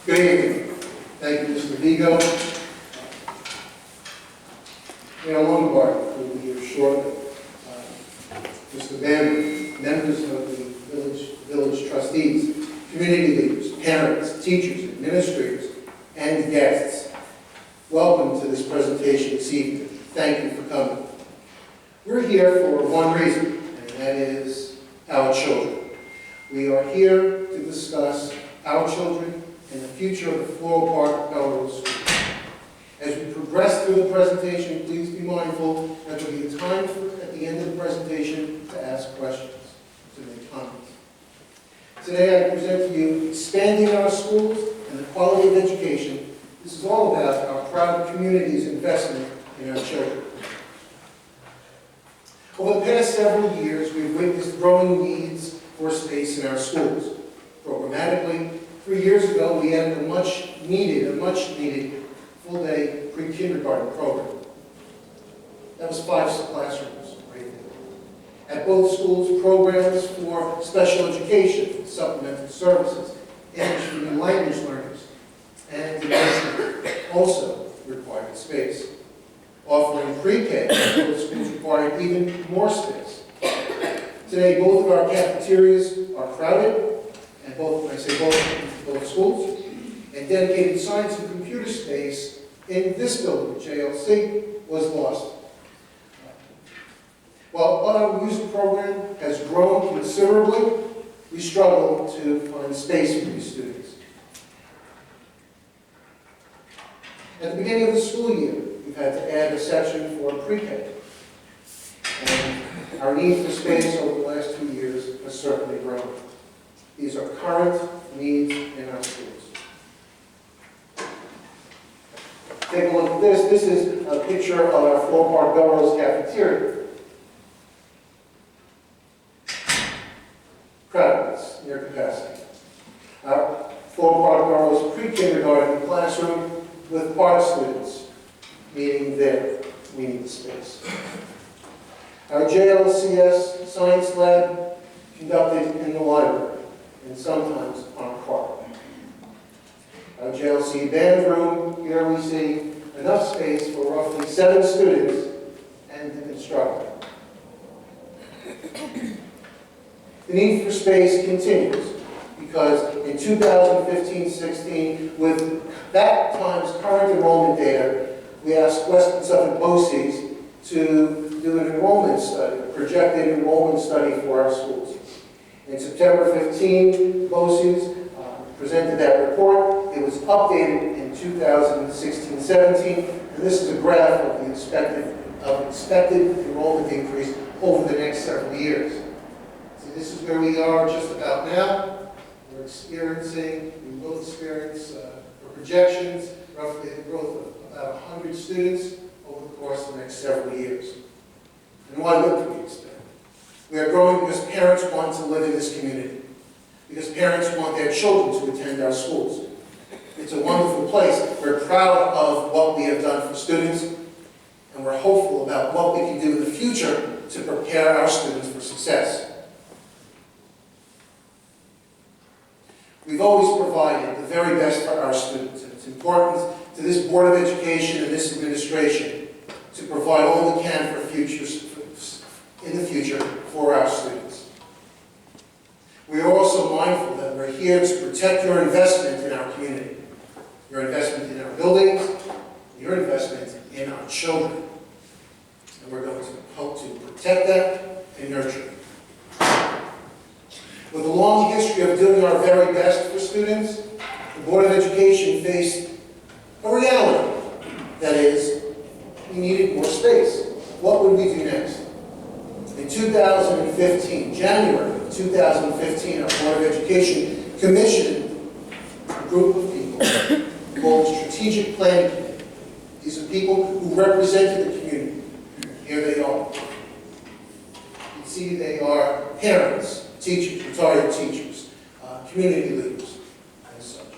Good evening. Thank you, Mr. Vigo. Mayor Lombard will be here shortly. Mr. Bamber, members of the village trustees, community leaders, parents, teachers, administrators, and guests. Welcome to this presentation this evening. Thank you for coming. We're here for one reason, and that is our children. We are here to discuss our children and the future of the Floral Park Bellerose School. As we progress through the presentation, please be mindful that there will be a time at the end of the presentation to ask questions, to make comments. Today I present to you Expanding Our Schools and the Quality of Education. This is all about our proud community's investment in our children. Over the past several years, we've witnessed growing needs for space in our schools. Programmatically, 3 years ago, we added a much needed full-day pre-kindergarten program. That was 5 classrooms right there. At both schools, programs for special education, supplemental services, English and language learners, and diversity also required space. Offering pre-K, both schools required even more space. Today, both of our cafeterias are crowded, and both schools, and dedicated science and computer space in this building, JLC, was lost. While our music program has grown considerably, we struggle to find space for these students. At the beginning of the school year, we've had to add a section for pre-K. And our need for space over the last 2 years has certainly grown. These are current needs in our schools. Take a look at this. This is a picture of our Floral Park Bellerose cafeteria. Crowdedness, near capacity. Our Floral Park Bellerose pre-kindergarten classroom with part students, meaning there we need the space. Our JLCS science lab conducted in the library and sometimes on a car. Our JLC band room, here we see enough space for roughly 7 students and an instructor. The need for space continues because in 2015-16, with that time's current enrollment data, we asked West and Suffolk BOCES to do an enrollment study, a projected enrollment study for our schools. In September 15, BOCES presented that report. It was updated in 2016-17, and this is a graph of the expected enrollment increase over the next several years. See, this is where we are just about now. We will experience projections, roughly the growth of about 100 students over the course of the next several years. And why would we expand? We are growing because parents want to live in this community, because parents want their children to attend our schools. It's a wonderful place. We're proud of what we have done for students, and we're hopeful about what we can do in the future to prepare our students for success. We've always provided the very best for our students, and it's important to this Board of Education and this administration to provide all we can in the future for our students. We are also mindful that we're here to protect your investment in our community, your investment in our buildings, your investment in our children. And we're going to hope to protect that and nurture it. With a long history of doing our very best for students, the Board of Education faced a reality. That is, we needed more space. What would we do next? In 2015, January of 2015, our Board of Education commissioned a group of people called the Strategic Planning Committee. These are people who represented the community. Here they are. You can see they are parents, teachers, retired teachers, community leaders, and such.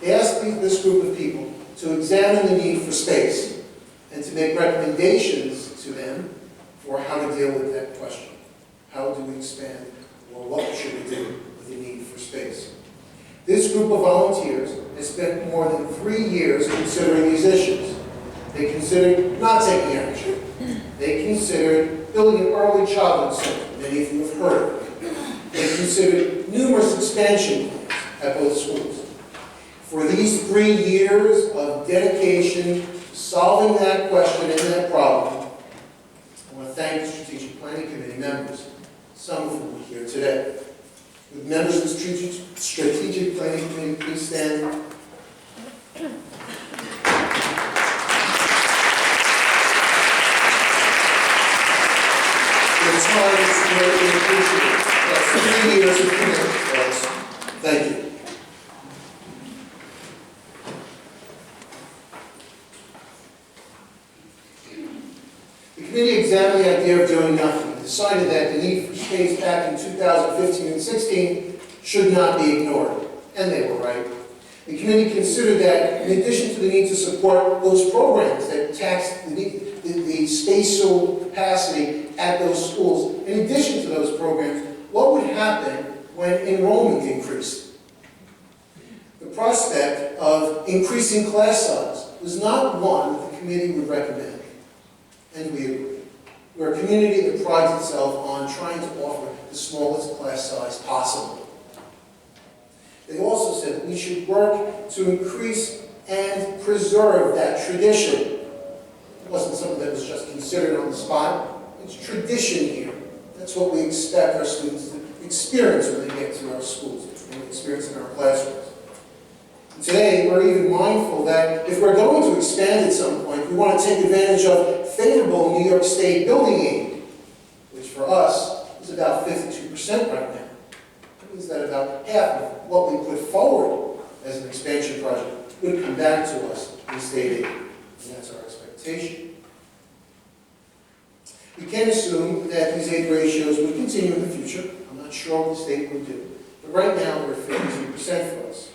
They asked this group of people to examine the need for space and to make recommendations to them for how to deal with that question. How do we expand, or what should we do with the need for space? This group of volunteers has spent more than 3 years considering these issues. They considered not taking action. They considered building an early childhood center. Many of you have heard of it. They considered numerous expansion plans at both schools. For these 3 years of dedication to solving that question and that problem, I want to thank the Strategic Planning Committee members, some of whom are here today. Would members of the Strategic Planning Committee please stand? Your time is greatly appreciated. That's 3 years of commitment, folks. Thank you. The committee examined the idea of doing nothing and decided that the need for space back in 2015 and 16 should not be ignored. And they were right. The committee considered that in addition to the need to support those programs that tax the spatial capacity at those schools, in addition to those programs, what would happen when enrollment increased? The prospect of increasing class size was not one that the committee would recommend. And we agree. We're a community that prides itself on trying to offer the smallest class size possible. They also said that we should work to increase and preserve that tradition. It wasn't something that was just considered on the spot. It's tradition here. That's what we expect our students to experience when they get to our schools, when they experience in our classrooms. Today, we're even mindful that if we're going to expand at some point, we want to take advantage of favorable New York State building aid, which for us is about 52% right now. That means that about half of what we put forward as an expansion project would come back to us in state aid, and that's our expectation. We can assume that these aid ratios would continue in the future. I'm not sure what the state would do, but right now they're 52% for us.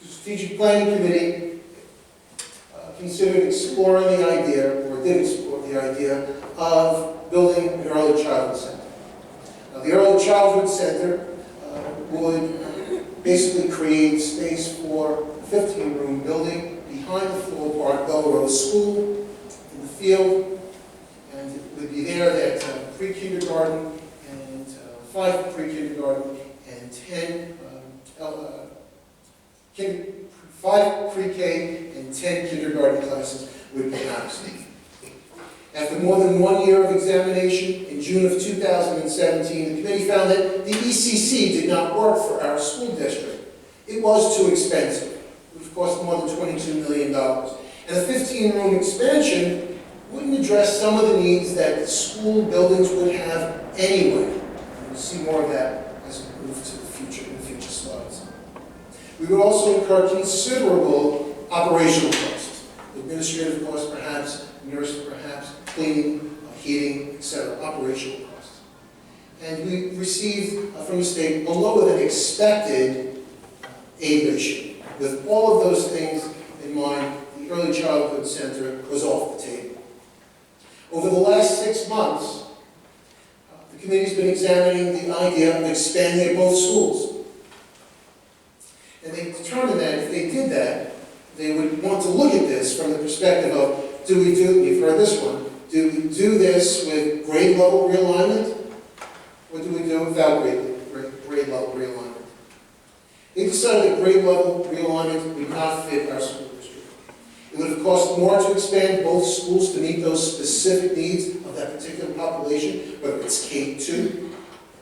The Strategic Planning Committee considered exploring the idea, or did explore the idea, of building an early childhood center. Now, the early childhood center would basically create space for a 15-room building behind the Floral Park Bellerose School in the field, and it would be there that pre-kindergarten and 5 pre-kindergarten and 5 pre-K and 10 kindergarten classes would be housed. After more than 1 year of examination, in June of 2017, the committee found that the ECC did not work for our school district. It was too expensive. It would have cost more than $22 million. And a 15-room expansion wouldn't address some of the needs that the school buildings would have anyway. We'll see more of that as we move to the future, in the future slides. We would also incur considerable operational costs, administrative costs perhaps, nurse perhaps, cleaning, heating, etc., operational costs. And we received from the state a lower than expected aid ratio. With all of those things in mind, the Early Childhood Center was off the table. Over the last 6 months, the committee's been examining the idea of expanding at both schools. And they determined that if they did that, they would want to look at this from the perspective of, you've heard this one, do we do this with grade level realignment, or do we do it without grade level realignment? They decided that grade level realignment would not fit our school district. It would have cost more to expand both schools to meet those specific needs of that particular population, whether it's K-2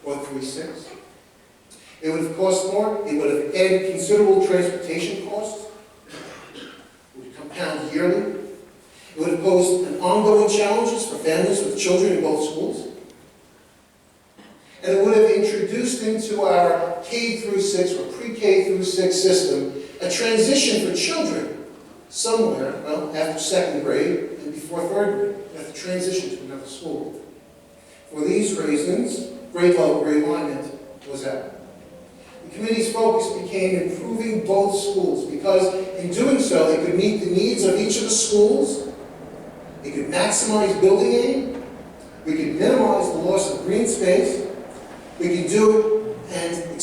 or 3-6. It would have cost more. It would have added considerable transportation costs. It would compound yearly. It would have posed an ongoing challenges for families with children in both schools. And it would have introduced into our K-6 or pre-K-6 system a transition for children somewhere, well, after 2nd grade and before 3rd grade, have to transition to another school. For these reasons, grade level realignment was out. The committee's focus became improving both schools because in doing so, they could meet the needs of each of the schools, they could maximize building aid, we could minimize the loss of green space, we could do it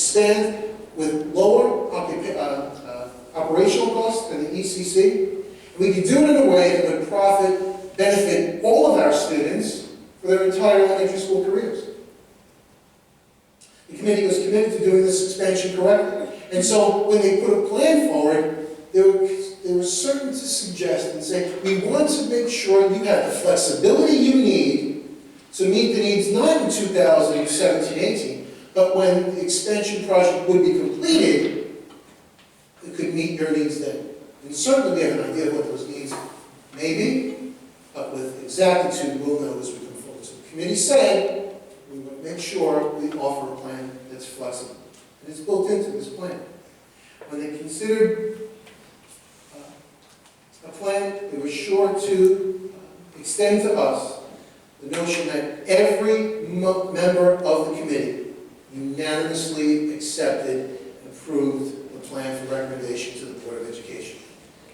expand with lower operational costs than the ECC. We can do it in a way that would benefit all of our students for their entire elementary school careers. The committee was committed to doing this expansion correctly. And so when they put a plan forward, they were certain to suggest and say, we want to make sure you have the flexibility you need to meet the needs not in 2017-18, but when the expansion project would be completed, it could meet your needs then. And certainly we have an idea of what those needs may be, but with exactitude we'll know as we come forward. So the committee said we will make sure we offer a plan that's flexible. And it's built into this plan. When they considered a plan, they were sure to extend to us the notion that every member of the committee unanimously accepted and approved the plan for recommendation to the Board of Education.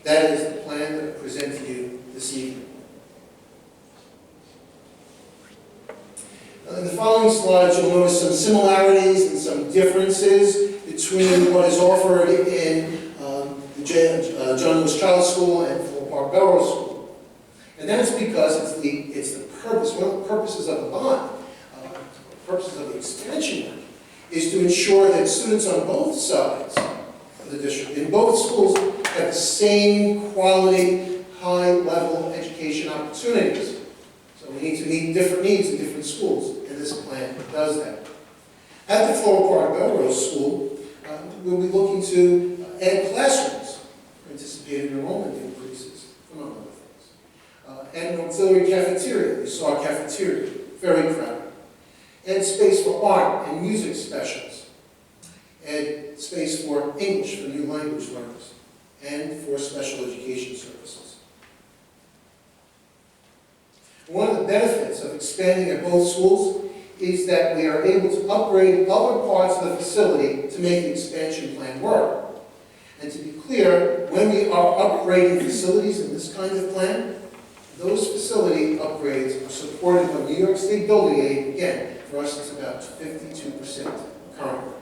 That is the plan that I present to you this evening. In the following slides, you'll notice some similarities and some differences between what is offered in the John Lewis Child School and Floral Park Bellerose School. And that's because it's the purpose, one of the purposes of the bond, purposes of the expansion work, is to ensure that students on both sides of the district, in both schools, have the same quality, high-level education opportunities. So we need to meet different needs in different schools, and this plan does that. At the Floral Park Bellerose School, we'll be looking to add classrooms for anticipated enrollment increases, among other things. Add an auxiliary cafeteria. You saw a cafeteria, very crowded. Add space for art and music specials. Add space for English for new language learners and for special education services. One of the benefits of expanding at both schools is that we are able to upgrade other parts of the facility to make the expansion plan work. And to be clear, when we are upgrading facilities in this kind of plan, those facility upgrades are supported by New York State Building Aid. Again, for us it's about 52% currently.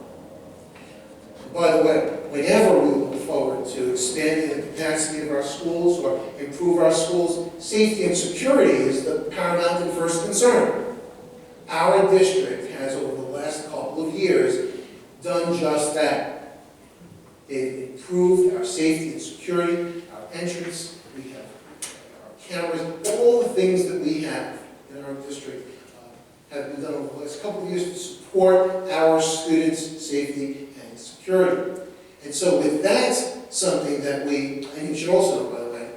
And by the way, whenever we look forward to expanding the capacity of our schools or improve our schools, safety and security is the paramount and first concern. Our district has, over the last couple of years, done just that. They've improved our safety and security, our entrance, we have our cameras, all the things that we have in our district have been done over the last couple of years to support our students' safety and security. And so with that, something that and you should also know, by the way,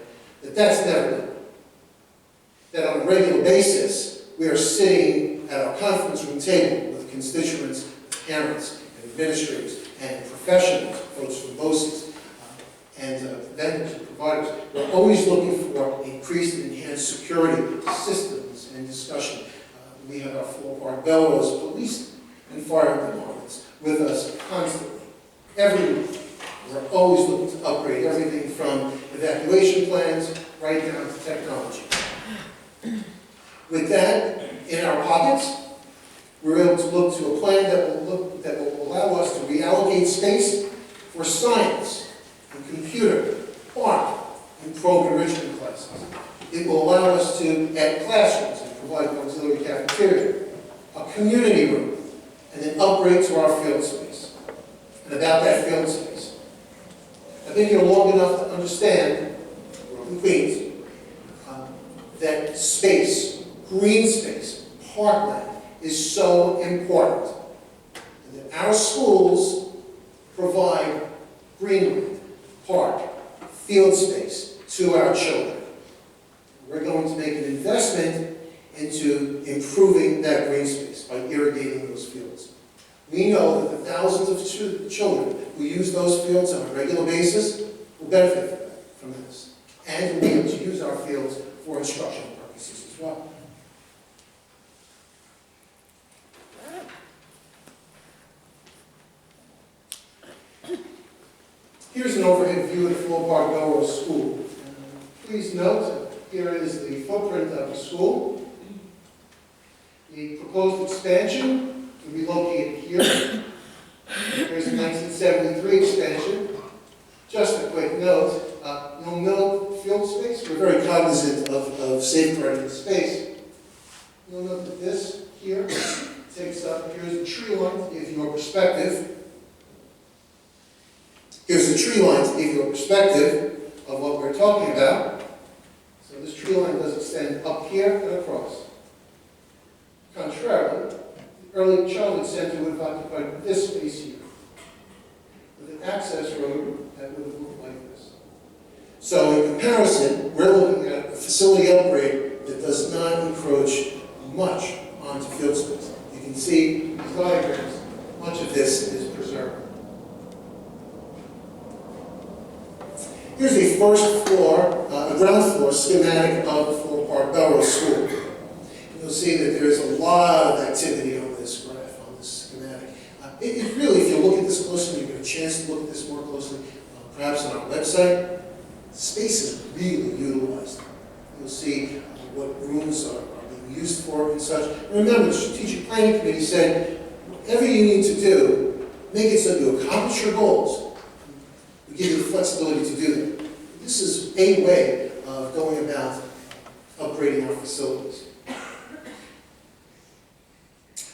that that's never done. That on a regular basis, we are sitting at our conference room table with constituents, parents, and administrators, and professionals, folks from BOCES, and vendors and providers. We're always looking for increased and enhanced security systems and discussion. We have our Floral Park Bellerose police and fire departments with us constantly. Every week, we're always looking to upgrade everything from evacuation plans right down to technology. With that in our pockets, we're able to look to a plan that will allow us to reallocate space for science and computer, art, and program enrichment classes. It will allow us to add classrooms and provide an auxiliary cafeteria, a community room, and then upgrade to our field space. And about that field space, I've been here long enough to understand, we're in Queens, that space, green space, parkland, is so important. And that our schools provide greenland, park, field space to our children. We're going to make an investment into improving that green space by irrigating those fields. We know that the thousands of children who use those fields on a regular basis will benefit from this, and will be able to use our fields for instructional purposes as well. Here's an overhead view of the Floral Park Bellerose School. Please note, here is the footprint of the school. The proposed expansion will be located here. 1973 expansion. Just a quick note, you'll note field space. We're very cognizant of safeguarding the space. You'll note that this here takes up, here's the tree line to give you a perspective. Here's the tree line to give you a perspective of what we're talking about. So this tree line does extend up here and across. Contrarily, the early childhood center would have occupied this space here, with an access road that would have looked like this. So in comparison, we're looking at a facility upgrade that does not encroach much onto field space. You can see in these diagrams, much of this is preserved. Here's a first floor, a ground floor schematic of Floral Park Bellerose School. You'll see that there's a lot of activity on this graph, on this schematic. It really, if you look at this closely, you get a chance to look at this more closely, perhaps on our website, space is really utilized. You'll see what rooms are being used for and such. And remember, the Strategic Planning Committee said, whatever you need to do, make it so you accomplish your goals. We give you the flexibility to do that. This is a way of going about upgrading our facilities.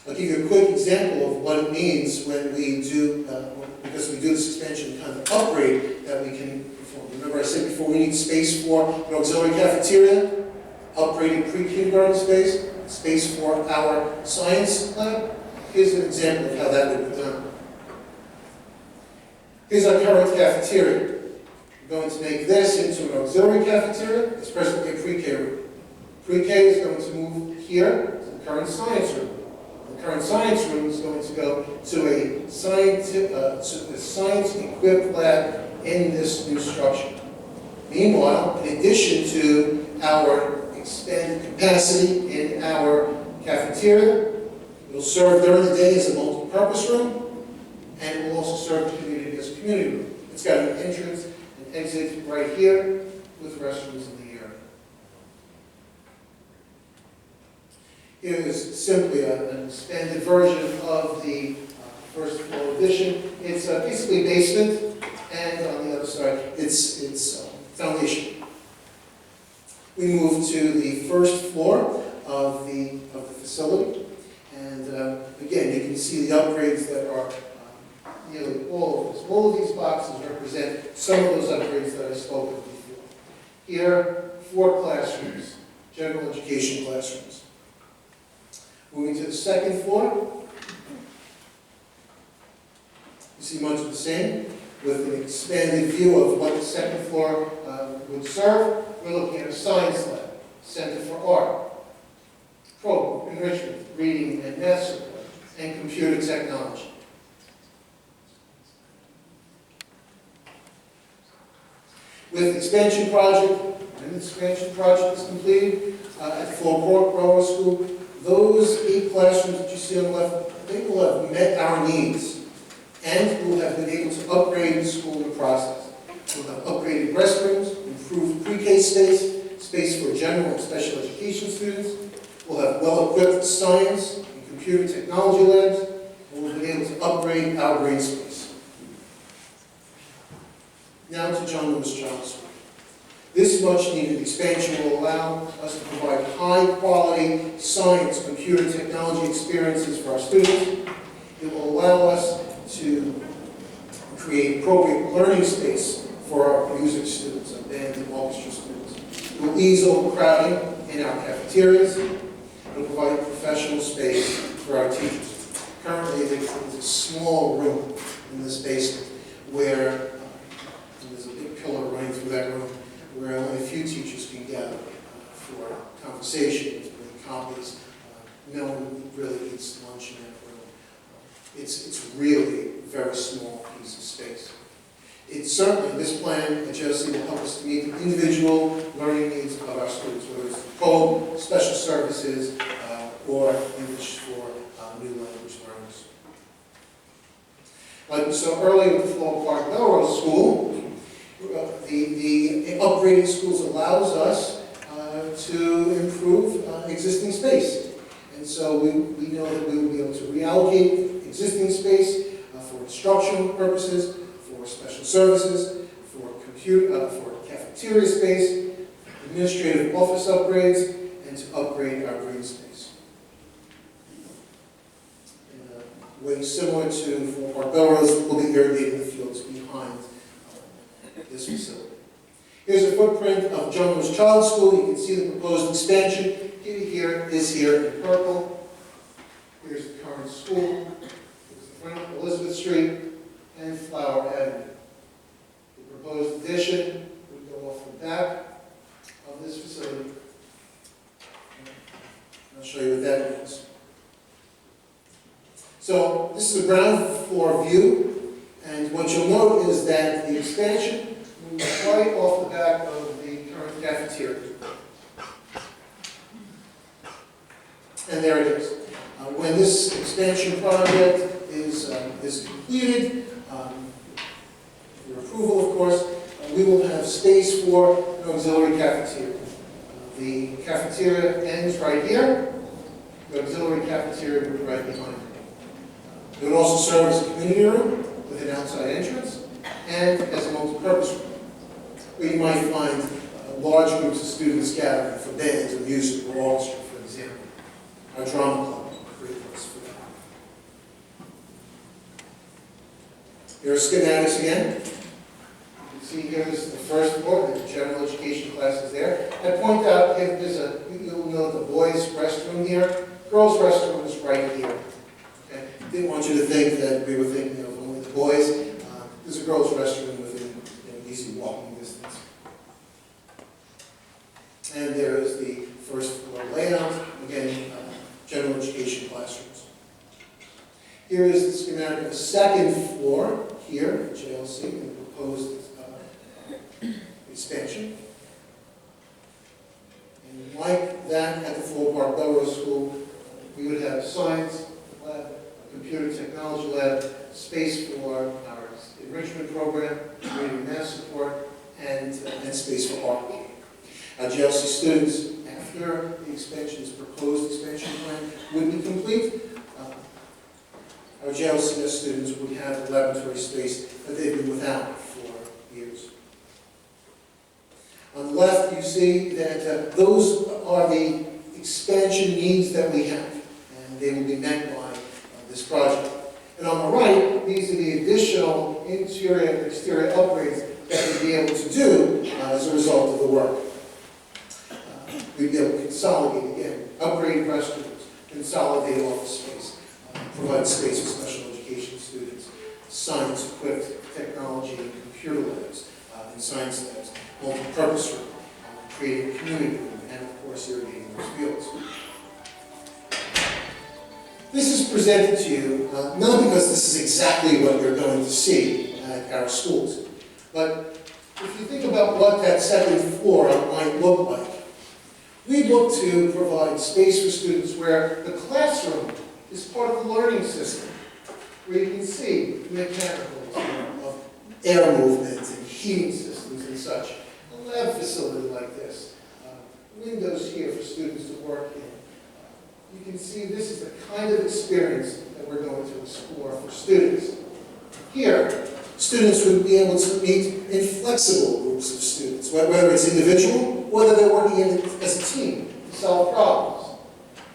I'll give you a quick example of what it means when we do, because we do this expansion kind of upgrade that we can perform. Remember I said before we need space for an auxiliary cafeteria, upgraded pre-kindergarten space, space for our science lab. Here's an example of how that would be done. Here's our current cafeteria. We're going to make this into an auxiliary cafeteria. It's presently a pre-K room. Pre-K is going to move here to the current science room. The current science room is going to go to a science-equipped lab in this new structure. Meanwhile, in addition to our expanded capacity in our cafeteria, it will serve during the day as a multi-purpose room, and it will also serve the community as a community room. It's got an entrance and exit right here with restrooms in the area. Here is simply an expanded version of the first floor addition. It's basically basement, and on the other side, it's foundation. We move to the first floor of the facility, and again, you can see the upgrades that are nearly all of this. All of these boxes represent some of those upgrades that I spoke of before. Here, 4 classrooms, general education classrooms. Moving to the second floor, you see much of the same, with an expanded view of what the second floor would serve. We're looking at a science lab, Center for Art, program, enrichment, reading and math support, and computer technology. With expansion project, when the expansion project is completed at Floral Park Bellerose School, those 8 classrooms that you see on the left, they will have met our needs, and we'll have been able to upgrade the school in the process. We'll have upgraded restrooms, improved pre-K space, space for general and special education students. We'll have well-equipped science and computer technology labs, and we'll be able to upgrade our green space. Now to John Lewis Child School. This much-needed expansion will allow us to provide high-quality science, computer technology experiences for our students. It will allow us to create appropriate learning space for our music students, our band and orchestra students. It will ease overcrowding in our cafeterias. It will provide professional space for our teachers. Currently, there's a small room in this basement where there's a big pillar running through that room, where only a few teachers can gather for conversations, with copies. No one really eats lunch in that room. It's really a very small piece of space. It's certainly, this plan at JLC will help us to meet the individual learning needs of our students, whether it's code, special services, or English for new language learners. Like we saw earlier with the Floral Park Bellerose School, the upgrading schools allows us to improve existing space. And so we know that we will be able to reallocate existing space for for instructional purposes, for special services, for cafeteria space, administrative office upgrades, and to upgrade our green space. In a way similar to for Park Bellerose, we'll be irrigating the fields behind this facility. Here's a footprint of Bellerose Child School. You can see the proposed expansion. Here in purple. Here's the current school. Here's the front, Elizabeth Street, and Flower Avenue. The proposed addition would go off the back of this facility. I'll show you what that means. So this is a ground floor view, and what you'll note is that the expansion moves right off the back of the current cafeteria. And there it is. When this expansion project is completed, your approval, of course, we will have space for an auxiliary cafeteria. The cafeteria ends right here. The auxiliary cafeteria would be right behind it. It would also serve as a community room with an outside entrance and as a multi-purpose room, where you might find large groups of students gathering for bands or music or orchestra, for example. Our drama club, great place for that. Here are schematics again. You can see here this is the first floor, the general education classes there. I point out if there's you'll know the boys' restroom here, girls' restroom is right here. Okay? Didn't want you to think that we were thinking of only the boys. There's a girls' restroom within easy walking distance. And there is the first floor layout. Again, general education classrooms. Here is the schematic of the second floor here at JLC, the proposed expansion. And like that at the Floral Park Bellerose School, we would have a science lab, a computer technology lab, space for our enrichment program, community math support, and space for art. Our JLC students, after the expansion's proposed expansion plan would be complete, our JLCS students would have the laboratory space that they've been without for years. On the left, you see that those are the expansion needs that we have, and they will be met by this project. And on the right, these are the additional interior and exterior upgrades that we'll be able to do as a result of the work. We'd be able to consolidate, again, upgrade restrooms, consolidate office space, provide space for special education students, science-equipped technology and computer labs, and science labs, multi-purpose room, creating a community room, and of course irrigating those fields. This is presented to you, not because this is exactly what you're going to see at our schools, but if you think about what that second floor might look like, we look to provide space for students where the classroom is part of the learning system, where you can see mechanicals of air movement and heating systems and such. A lab facility like this, windows here for students to work in. You can see this is the kind of experience that we're going to explore for students. Here, students would be able to meet in flexible groups of students, whether it's individual, whether they're working as a team to solve problems.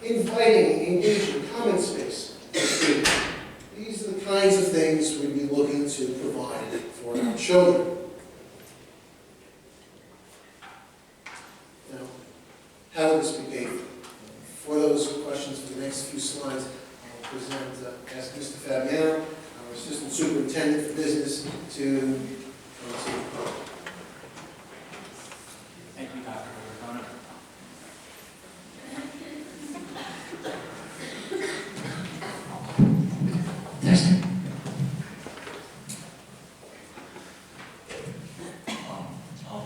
Inviting, engaging, common space for students. These are the kinds of things we'd be looking to provide for our children. Now, how will this be paid for? For those questions for the next few slides, I'll ask Mr. Fabiano, our Assistant Superintendent for Business, to Thank you, Dr. O'Connor. Testing.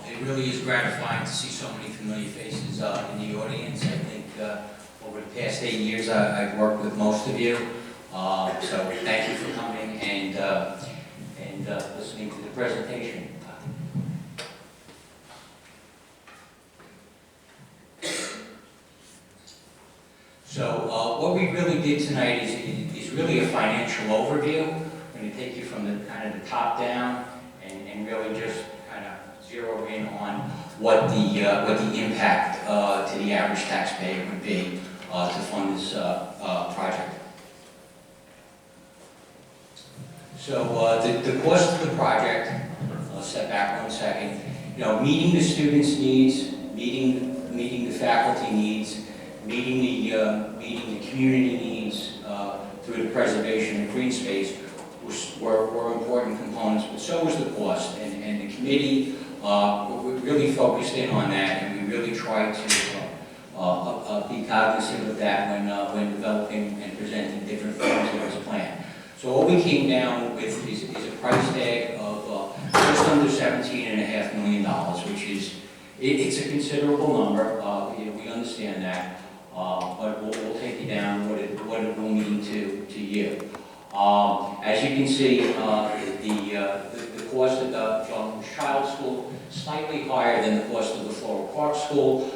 It really is gratifying to see so many familiar faces in the audience. I think over the past 8 years I've worked with most of you. So thank you for coming and listening to the presentation. So what we really did tonight is really a financial overview. We're going to take you from the kind of the top down and really just kind of zero in on what the impact to the average taxpayer would be to fund this project. So the cost of the project, I'll step back 1 second, meeting the students' needs, meeting the faculty needs, meeting the community needs through the preservation of green space were important components, but so was the cost. And the committee really focused in on that, and we really tried to be cognizant of that when developing and presenting different forms of this plan. So what we came down with is a price tag of just under $17.5 million, which is, it's a considerable number. We understand that, but we'll take you down what it will mean to you. As you can see, the cost of the Child School slightly higher than the cost of the Floral Park School.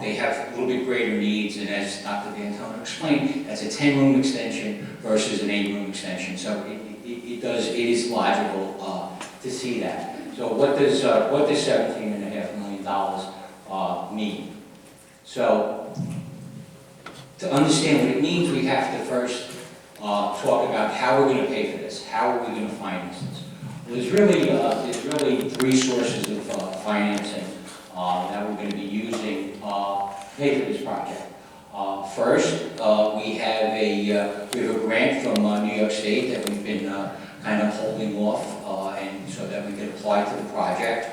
They have a little bit greater needs, and as Dr. D'Antona explained, that's a 10-room extension versus an 8-room extension. So it is logical to see that. So what does $17.5 million mean? So to understand what it means, we have to first talk about how we're going to pay for this. How are we going to finance this? Well, there's really 3 sources of financing that we're going to be using to pay for this project. First, we have a grant from New York State that we've been kind of holding off, and so that we can apply to the project.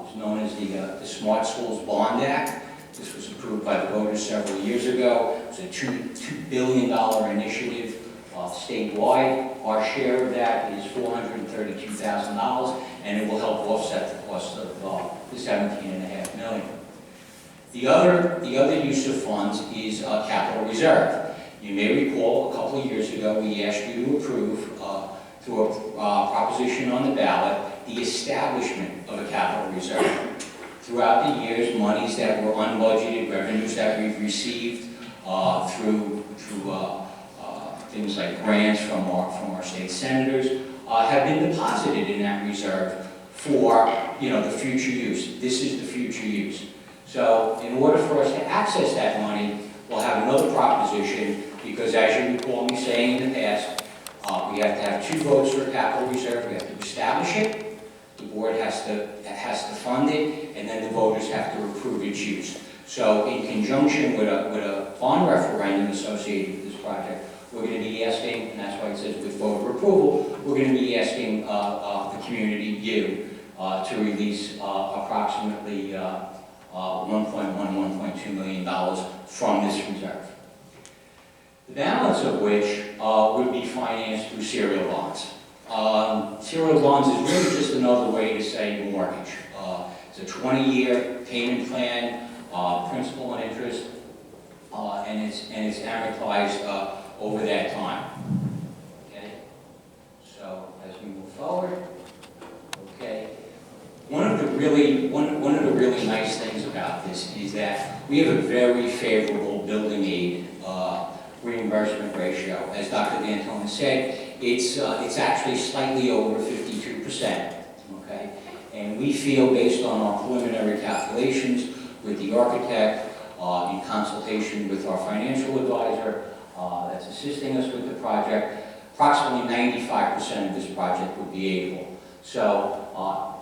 It's known as the Smart Schools Bond Act. This was approved by the voters several years ago. It's a $2 billion initiative statewide. Our share of that is $432,000, and it will help offset the cost of the $17.5 million. The other use of funds is capital reserve. You may recall a couple of years ago we asked you to approve through a proposition on the ballot the establishment of a capital reserve. Throughout the years, monies that were unbudgeted, revenues that we've received through things like grants from our state senators have been deposited in that reserve for the future use. This is the future use. So in order for us to access that money, we'll have another proposition, because as you recall me saying in the past, we have to have 2 votes for capital reserve. We have to establish it, the board has to fund it, and then the voters have to approve its use. So in conjunction with a bond referendum associated with this project, we're going to be asking, and that's why it says with voter approval, we're going to be asking the community, you, to release approximately $1.2 million from this reserve. The balance of which would be financed through serial bonds. Serial bonds is really just another way to say mortgage. It's a 20-year payment plan, principal and interest, and it's amortized over that time. Okay. So as we move forward, okay. One of the really nice things about this is that we have a very favorable building aid reimbursement ratio. As Dr. D'Antona said, it's actually slightly over 52%. Okay, and we feel, based on our preliminary calculations with the architect, in consultation with our financial advisor that's assisting us with the project, approximately 95% of this project would be aidable. So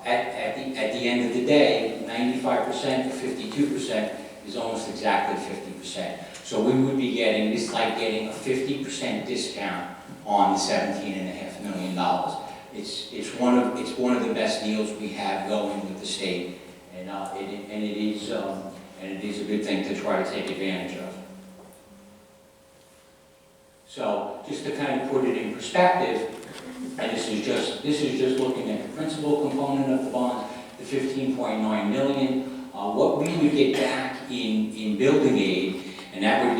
at the end of the day, 95% to 52% is almost exactly 50%. So we would be getting, this is like getting a 50% discount on the $17.5 million. It's one of the best deals we have going with the state, and it is a good thing to try to take advantage of. So just to kind of put it in perspective, and this is just looking at the principal component of the bond, the $15.9 million. What we would get back in building aid, and that would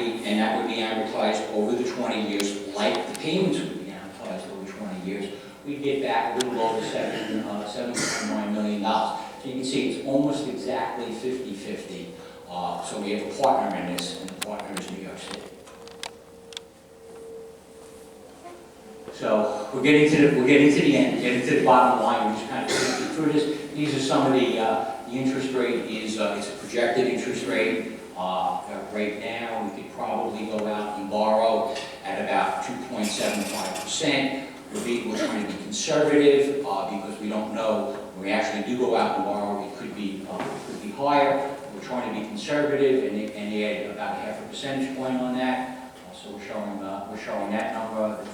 be amortized over the 20 years, like the payments would be amortized over 20 years. We'd get back a little over $7.9 million. So you can see it's almost exactly 50-50. So we have a partner in this, and the partner is New York State. So we're getting to the end, we're getting to the bottom line. We're just kind of thinking through this. These are some of the interest rate is it's a projected interest rate. Right now, we could probably go out and borrow at about 2.75%. We're trying to be conservative because we don't know when we actually do go out and borrow. It could be higher. We're trying to be conservative and add about 0.5 percentage point on that. So we're showing that number, the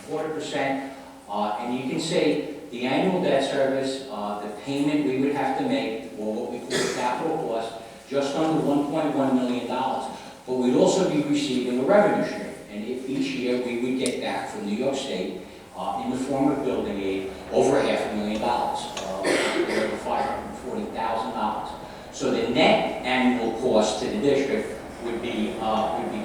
3.25%. And you can see the annual debt service, the payment we would have to make, or what we call the capital cost, just under $1.1 million. But we'd also be receiving a revenue stream. And if each year we would get back from New York State in the form of building aid over $500,000, over $540,000. So the net annual cost to the district would be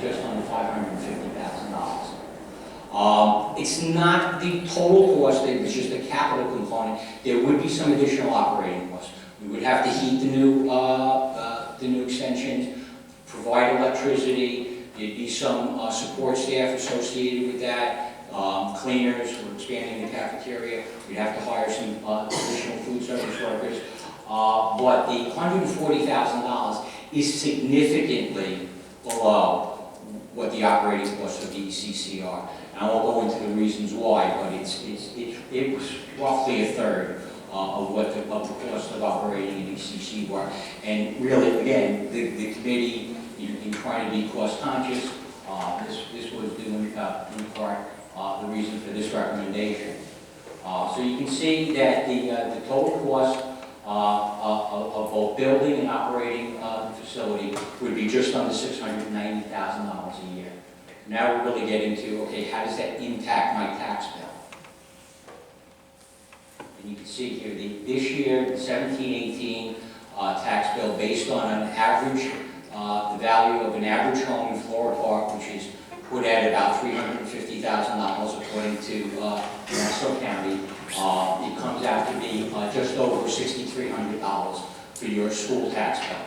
just under $550,000. It's not the total cost, it's just the capital component. There would be some additional operating costs. We would have to heat the new extensions, provide electricity. There'd be some support staff associated with that. Cleaners, we're expanding the cafeteria. We'd have to hire some additional food service workers. But the $140,000 is significantly below what the operating costs of the ECC are. And I won't go into the reasons why, but it was roughly a third of what the cost of operating an ECC were. And really, again, the committee, in trying to be cost conscious, this was due in part the reason for this recommendation. So you can see that the total cost of both building and operating the facility would be just under $690,000 a year. Now we're really getting to, okay, how does that impact my tax bill? And you can see here, this year, the 17-18 tax bill based on an average, the value of an average home in Floral Park, which is put at about $350,000 according to Nassau County. It comes out to be just over $6,300 for your school tax bill.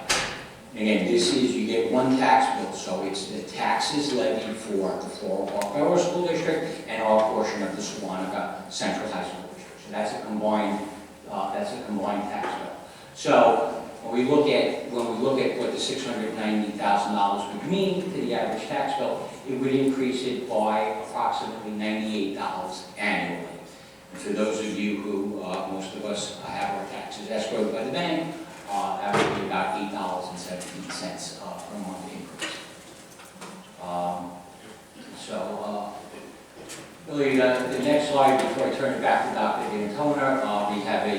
Again, this is, you get one tax bill, so it's the taxes levied for the Floral Park Borough School District and our portion of the Sewanega Central High School District. So that's a combined tax bill. So when we look at what the $690,000 would mean to the average tax bill, it would increase it by approximately $98 annually. And for those of you who, most of us have our taxes escrowed by the bank, that would be about $8.17 per month increase. Really, the next slide, before I turn it back to Dr. D'Antona, we have a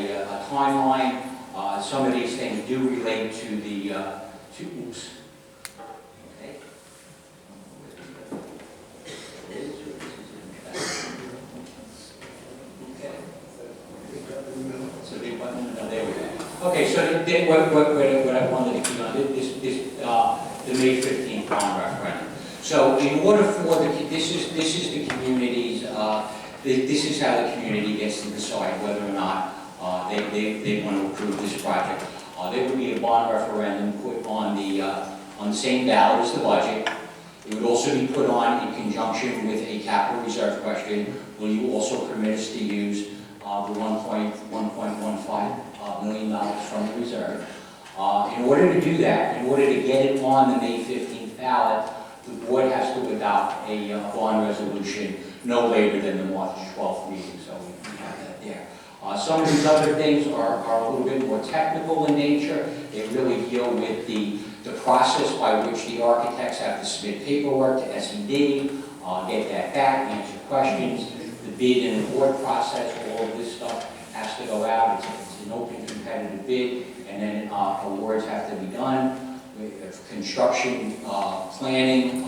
timeline. Some of these things do relate to the, oops. Okay. So big button, no, there we go. Okay, so what I wanted to key on, the May 15th bond referendum. So in order for this is the community's, this is how the community gets to decide whether or not they want to approve this project. There would be a bond referendum put on the same ballot as the budget. It would also be put on in conjunction with a capital reserve question. Will you also permit us to use the $1.15 million from the reserve? In order to do that, in order to get it on the May 15th ballot, the board has to adopt a bond resolution no later than the March 12th meeting. So we have that there. Some of these other things are a little bit more technical in nature. They really deal with the process by which the architects have to submit paperwork to SED, get that back, answer questions, the bid and award process, all of this stuff has to go out. It's an open competitive bid, and then awards have to be done. Construction, planning,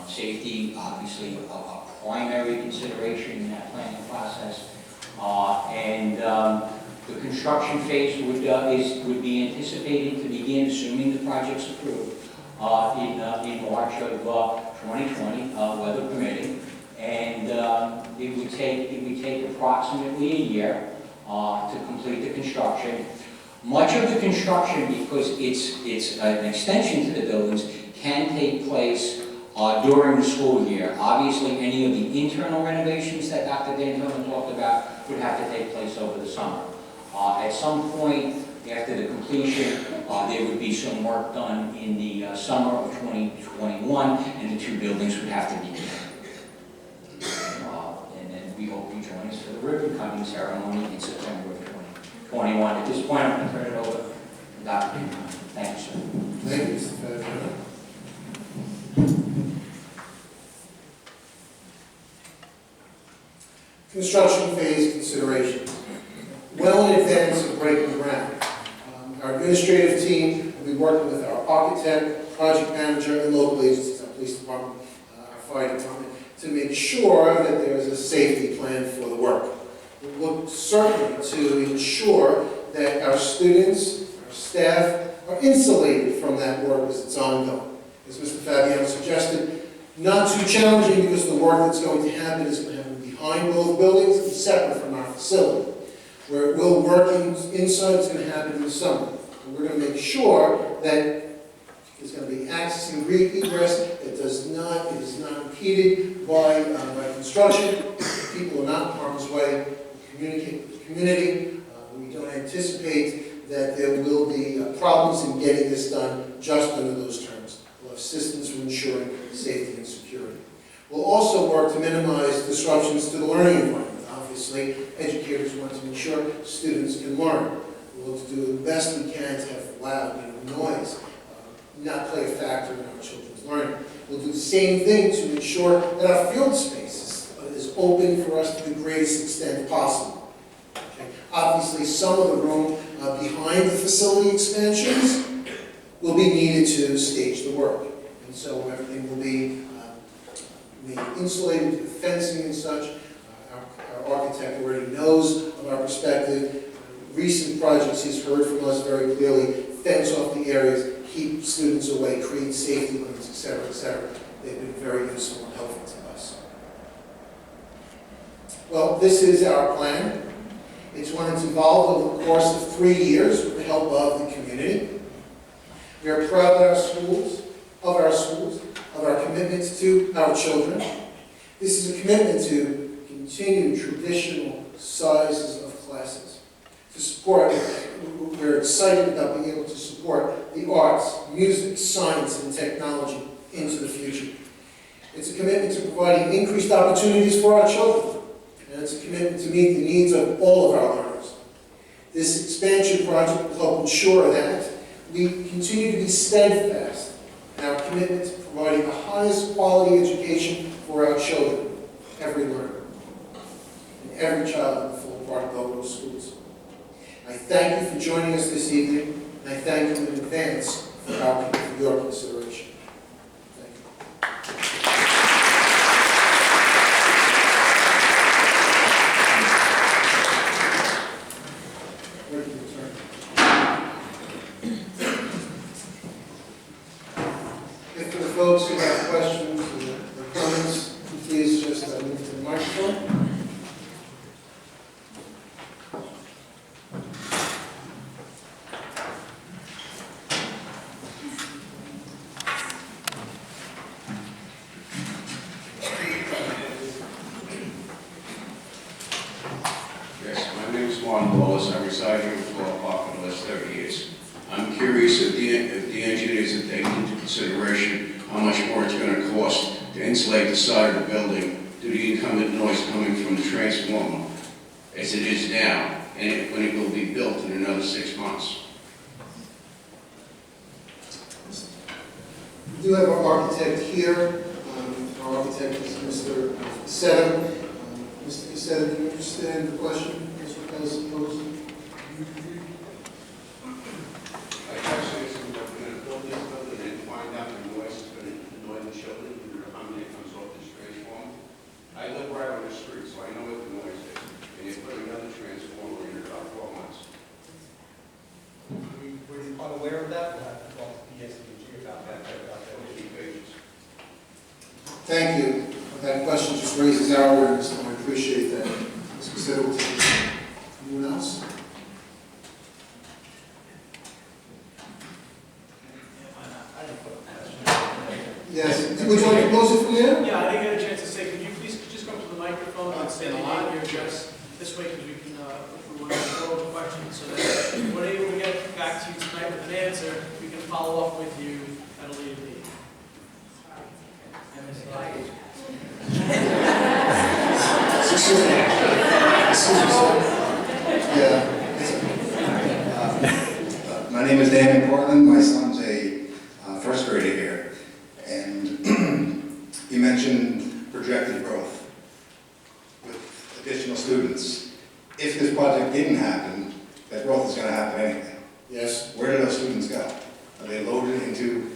safety, obviously a primary consideration in that planning process. The construction phase would be anticipated to begin, assuming the project's approved, in March of 2020, weather permitting, and it would take approximately a year to complete the construction. Much of the construction, because it's an extension to the buildings, can take place during the school year. Obviously, any of the internal renovations that Dr. D'Antona talked about would have to take place over the summer. At some point after the completion, there would be some work done in the summer of 2021, and the two buildings would have to be connected. And then we hope you join us for the ribbon cutting ceremony in September of 2021. At this point, I'm going to turn it over to Dr. D'Antona. Thank you, sir. Thank you, Mr. Fairbrother. Construction phase considerations. Well in advance of breaking ground, our administrative team will be working with our architect, project manager, and local agencies, our police department, our fire department, to make sure that there is a safety plan for the work. We'll look certainly to ensure that our students, our staff, are insulated from that work as it's ongoing. As Mr. Fabiano suggested, not too challenging because the work that's going to happen is going to happen behind both buildings and separate from our facility. Where it will work inside, it's going to happen in the summer. And we're going to make sure that there's going to be access and egress that it is not impeded by construction. People are not in harm's way. Communicate with the community. We don't anticipate that there will be problems in getting this done just under those terms. We'll have systems for ensuring safety and security. We'll also work to minimize disruptions to the learning environment. Obviously, educators want to ensure students can learn. We'll do the best we can to have loud noise not play a factor in our children's learning. We'll do the same thing to ensure that our field space is open for us to the greatest extent possible. Okay. Obviously, some of the room behind the facility expansions will be needed to stage the work. And so everything will be made insulated with fencing and such. Our architect already knows of our perspective. Recent projects he's heard from us very clearly, fence off the areas, keep students away, create safety limits, etc., etc. They've been very useful and helpful to us. Well, this is our plan. It's one that's evolved over the course of 3 years with the help of the community. We are proud of our commitments to our children. This is a commitment to continue traditional sizes of classes. To support, we're excited about being able to support the arts, music, science, and technology into the future. It's a commitment to providing increased opportunities for our children, and it's a commitment to meet the needs of all of our learners. This expansion project will help ensure that we continue to be steadfast in our commitment to providing the highest quality education for our children, every learner, and every child in the full part of Bellerose schools. I thank you for joining us this evening, and I thank you in advance for your consideration. Thank you. If for the folks who have questions or comments, please just move to the microphone. I reside here in Floral Park for the last 30 years. I'm curious if the engineers have taken into consideration how much more it's going to cost to insulate the side of the building due to the incoming noise coming from the transformer, as it is now, and when it will be built in another 6 months. We do have our architect here. Our architect is Mr. Cassetto. Mr. Cassetto, do you understand the question? As opposed to? I actually when I built this building and find out the noise is going to annoy the children due to how many comes off this transformer. I live right on the street, so I know what the noise is. And you put another transformer in about 4 months. Were you unaware of that? We'll have to talk to PSDG about that. Thank you. That question just raises our awareness, and I appreciate that. Ms. Cassetto will take it. Anyone else? Yes, would you like to close it from there? Yeah, I didn't get a chance to say, could you please just come to the microphone and say a lot of your address this way, because we can, if we want to follow the questions, so that if we're able to get back to you tonight with an answer, we can follow up with you at a later date. My name is Danny Portland. My son's a first grader here. And you mentioned projected growth with additional students. If this project didn't happen, that growth is going to happen anyway. Yes. Where do those students go? Are they loaded into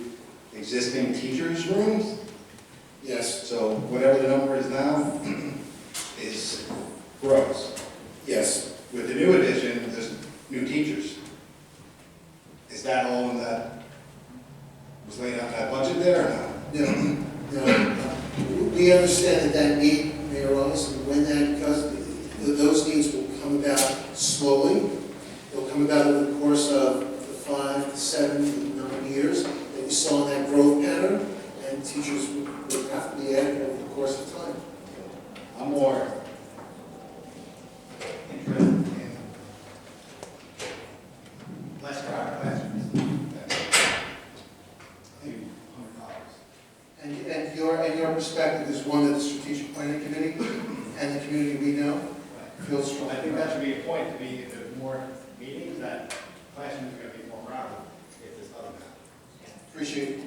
existing teachers' rooms? Yes. So whatever the number is now grows. Yes. With the new addition, there's new teachers. Is that all in that, was laid out in that budget there or no? No. We understand that need may arise, and when that, because those needs will come about slowly. They'll come about over the course of the 5 to 7 to 9 years that we saw in that growth pattern, and teachers would have to be added over the course of time. I'm more interested in less crowded classrooms. Maybe $100. And your perspective is one that the strategic planning committee and the community we know feels strong. I think that should be a point to be, if there's more meetings, that classrooms are going to be more crowded if this other matter. Appreciate it.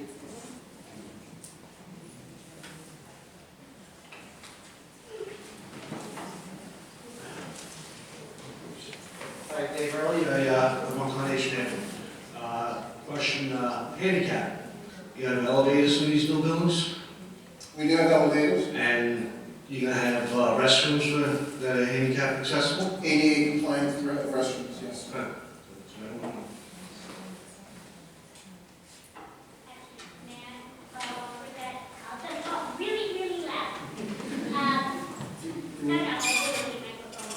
Hi, Dave Early, I'm on Carnation Avenue. Question, handicap. You have elevators in these new buildings, We do have elevators, and you're gonna have restrooms that are handicap accessible? ADA compliant restrooms, yes. Okay. Really loud. No, I didn't need microphone.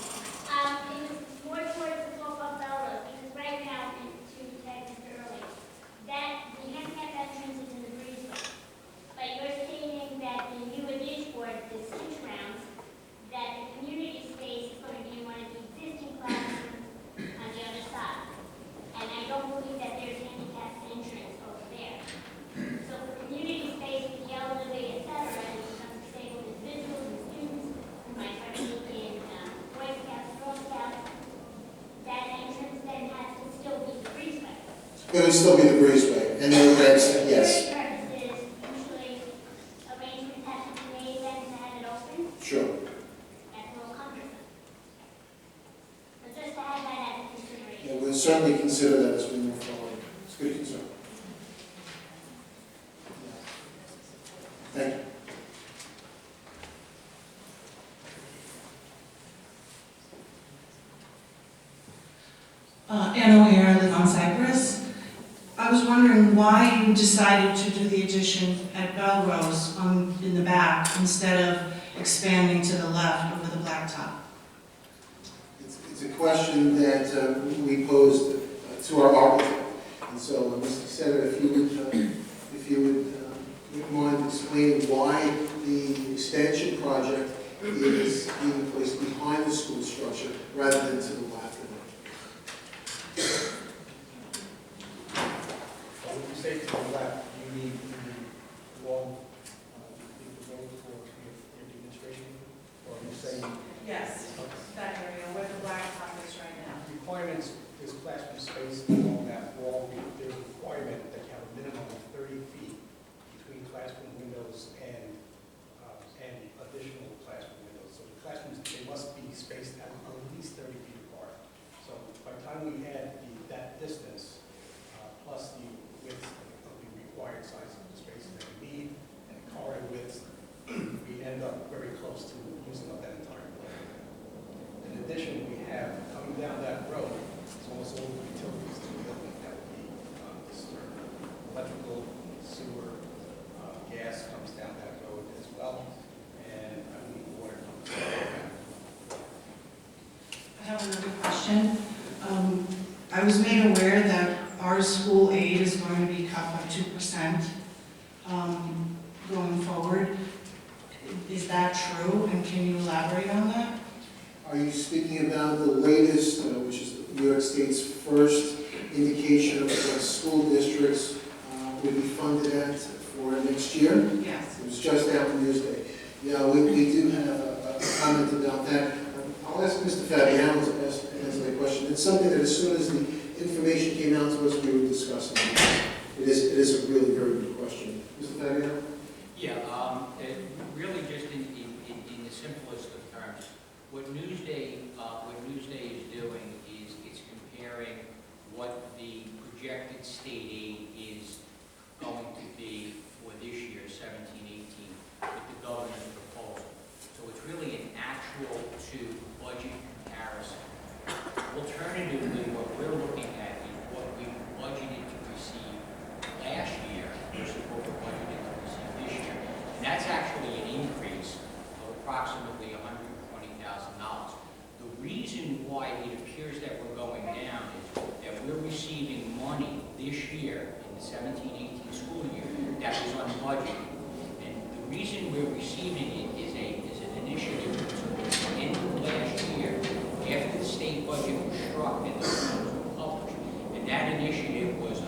It was more towards the slope of Bellerose, because right now, and to tag Mr. Early, that the handicap entrance is in the breezeway. But you're stating that the new addition for the 6 rounds, that the community space is going to be in one of the existing classrooms on the other side. And I don't believe that there's handicap entrance over there. So for community space, with the elderly, et cetera, and some disabled individuals and students who might partake in Boy Scouts, Girl Scouts, that entrance then has to still be the breezeway. It would still be the breezeway, and there are regs, yes, For purposes, usually arrangements have to be made then to have it open. sure. That's a little cumbersome. But just to have that as a consideration. Yeah, we'll certainly consider that as we move forward. It's a good concern. Thank you. Anna O'Hare, I live on Cypress. I was wondering why you decided to do the addition at Bellerose in the back instead of expanding to the left over the blacktop. It's a question that we posed to our architect. And so, Mr. Senator, if you would mind explaining why the extension project is being placed behind the school structure rather than to the left of it. When you say to the left, you mean the wall, the road for your demonstration? Or are you saying Yes, that area where the blacktop is right now. requirements, there's classroom space along that wall, there's a requirement that you have a minimum of 30 feet between classroom windows and additional classroom windows. So the classrooms, they must be spaced at least 30 feet apart. So by the time we add that distance, plus the width of the required size of the spaces that we need, and the corridor widths, we end up very close to using up that entire building. In addition, we have, coming down that road, it's almost all the utilities to the building that would be disturbed. Electrical, sewer, gas comes down that road as well, and I believe water comes down. I have another question. I was made aware that our school aid is going to be cut by 2%. going forward. Is that true, and can you elaborate on that? Are you speaking about the latest, which is New York State's first indication of what school districts will be funded at for next year? Yes. It was just out on Newsday. Yeah, we do have a comment about that. I'll ask Mr. Fabiano to answer that question. It's something that as soon as the information came out to us, we were discussing. It is a really very good question. Mr. Fabiano? Yeah, really just in the simplest of terms, what Newsday is doing is it's comparing what the projected state aid is going to be for this year, 17-18, with the governor's proposal. So it's really an actual to budget comparison. Alternatively, what we're looking at is what we budgeted to receive last year versus what we're budgeted to receive this year. And that's actually an increase of approximately $120,000. The reason why it appears that we're going down is that we're receiving money this year in the 17-18 school year that was unbudgeted. And the reason we're receiving it is an initiative that ended last year after the state budget was struck and the numbers were published. And that initiative was a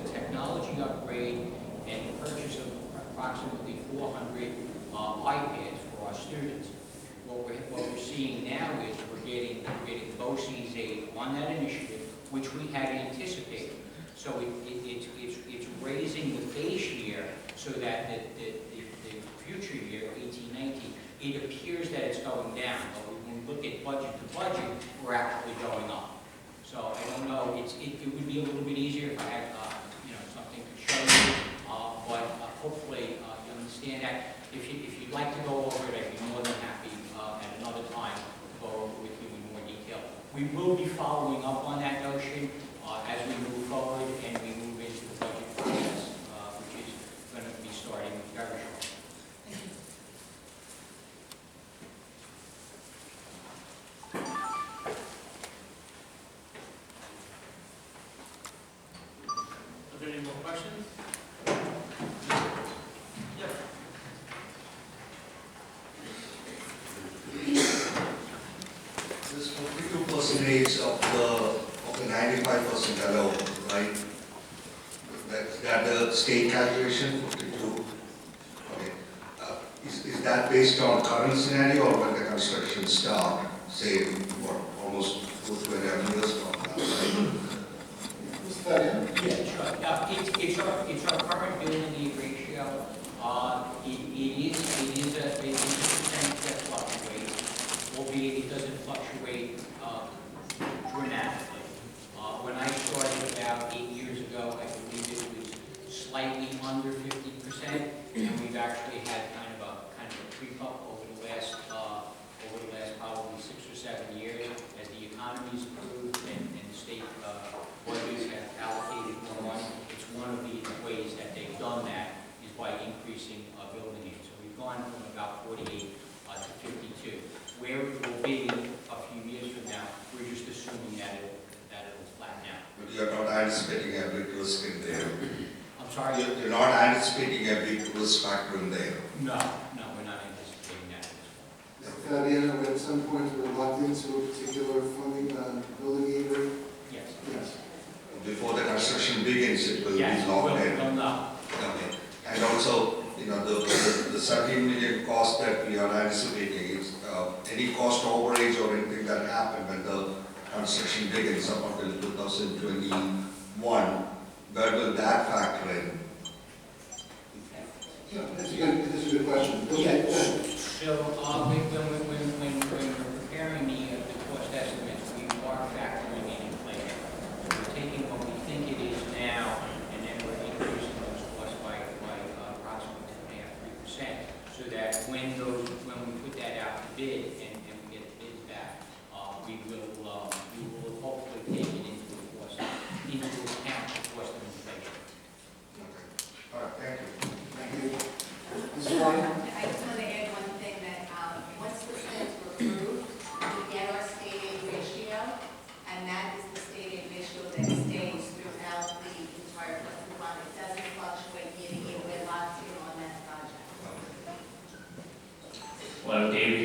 technology upgrade and the purchase of approximately 400 iPads for our students. What we're seeing now is we're getting BOCES aid on that initiative, which we had anticipated. So it's raising the base year so that the future year, 18-19, it appears that it's going down. But when we look at budget to budget, we're actually going up. So I don't know. It would be a little bit easier if I had something to show you. But hopefully you understand that. If you'd like to go over it, I'd be more than happy at another time to go over it with you in more detail. We will be following up on that notion as we move forward and we move into the budget process, which is going to be starting very shortly. Thank you. Are there any more questions? Yep. This 42% of the 95% allowed, right? That the state calculation, 42? Okay. Is that based on current scenario or when the construction start, say, what, almost 2.5 years from now, right? Mr. Fabiano? Yeah, it's our current building aid ratio. It is a percentage that fluctuates, albeit it doesn't fluctuate dramatically. When I started about 8 years ago, I believe it was slightly under 50%, and we've actually had kind of a creep up over the last probably 6 or 7 years as the economy's improved and the state budgets have allocated more money. It's one of the ways that they've done that is by increasing building aid. So we've gone from about 48 to 52. Where it will be a few years from now, we're just assuming that it'll flatten out. But you're not anticipating a big risk in there. I'm sorry? You're not anticipating a big risk factor in there. No, we're not anticipating that. Mr. Fabiano, at some point we're locked into a particular funding building aid rate? Yes. Yes. Before the construction begins, it will Yes, be locked we'll in. know. Okay. And also, the 17 million cost that we are anticipating is any cost overage or anything that happened when the construction begins up until 2021, where will that factor in? Yeah, that's a good question. Yeah, so when we're preparing the cost estimates, we are factoring in inflation. We're taking what we think it is now, and then we're increasing those costs by approximately 2.5–3%, so that when we put that out to bid and we get the bids back, we will hopefully take it into account the cost of inflation. Okay. All right, thank you. Thank you. Mrs. Ryan? I just want to add one thing that once the plans were approved, we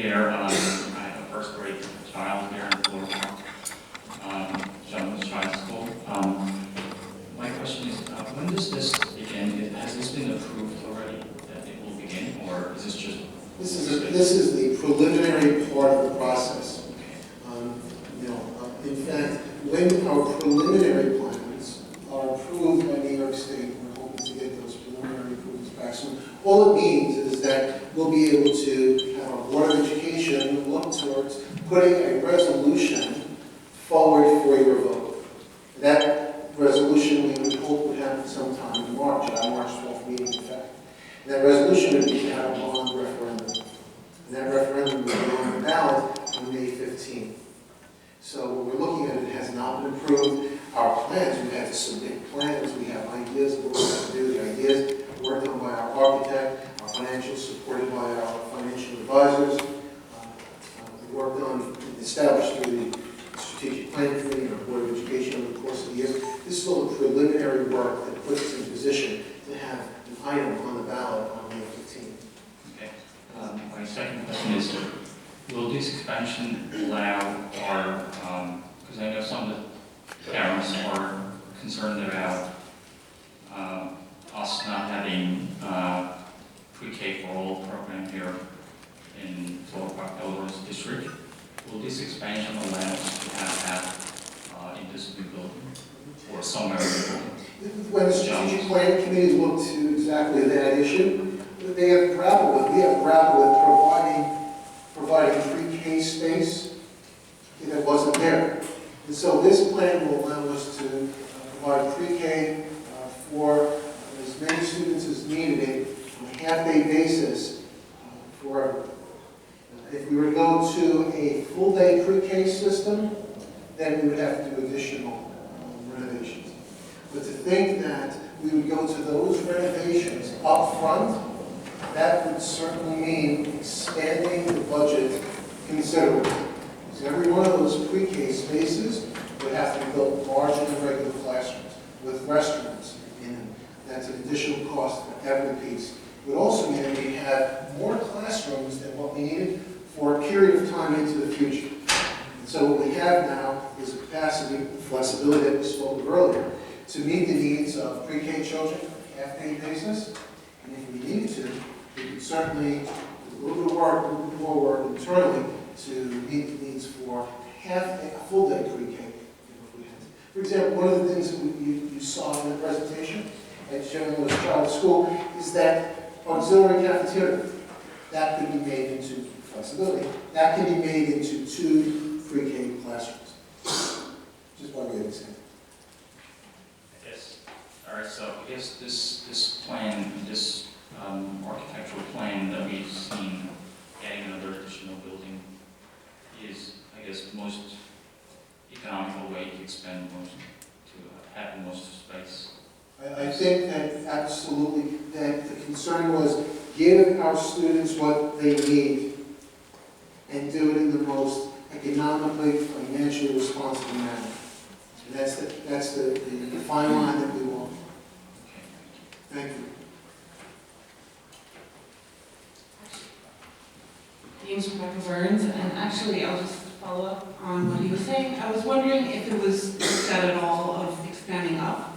here. I have a first grade child here in Floral, Gentleman's Child School. My question is, when does this begin? Has this been approved already that it will begin, or is this just? This is the preliminary part of the process. In fact, when our preliminary plans are approved by New York State, we're hoping to get those preliminary approvals back soon. All it means is that we'll be able to have our Board of Education look towards putting a resolution forward for your vote. That resolution we would hope would happen sometime in March, at our March 12th meeting, in fact. And that resolution would be our bond referendum. And that referendum will be on the ballot on May 15th. So what we're looking at, it has not been approved. Our plans, we had to submit plans, we have ideas of what we have to do. The ideas worked on by our architect, our financials supported by our financial advisors. We worked on, established through the strategic planning committee and our Board of Education over the course of the year. This is all the preliminary work that puts us in position to have an item on the ballot on May 15th. Okay. My second question is, will this expansion allow our, because I know some of the parents are concerned about us not having pre-K for all program here in Floral Park, Bellerose district. Will this expansion allow us to have that in this new building or somewhere in the building? When the strategic planning committee looked to exactly that issue, they have grappled with, we have grappled with providing pre-K space that wasn't there. And so this plan will allow us to provide pre-K for as many students as needed on a half-day basis forever. If we were to go to a full-day pre-K system, then we would have to do additional renovations. But to think that we would go to those renovations up front, that would certainly mean expanding the budget considerably. Because every one of those pre-K spaces would have to be built larger than regular classrooms with restrooms in them. That's an additional cost for every piece. It would also mean that we have more classrooms than what we needed for a period of time into the future. And so what we have now is a capacity, flexibility that we spoke of earlier, to meet the needs of pre-K children on a half-day basis. And if we needed to, we could certainly do a little bit of work, a little bit more work internally to meet the needs for a full-day pre-K. For example, one of the things that you saw in the presentation at General's Child School is that auxiliary cafeteria. That could be made into flexibility. That can be made into 2 pre-K classrooms. Just one way of example. Yes. All right. So I guess this plan, this architectural plan that we've seen, adding another additional building, is, I guess, the most economical way to expend most, to have the most space. I think that absolutely, that the concern was give our students what they need and do it in the most economically, financially responsible manner. And that's the fine line that we want. Thank you. James Rebecca Burns, and actually I'll just follow up on what he was saying. I was wondering if it was looked at all of expanding up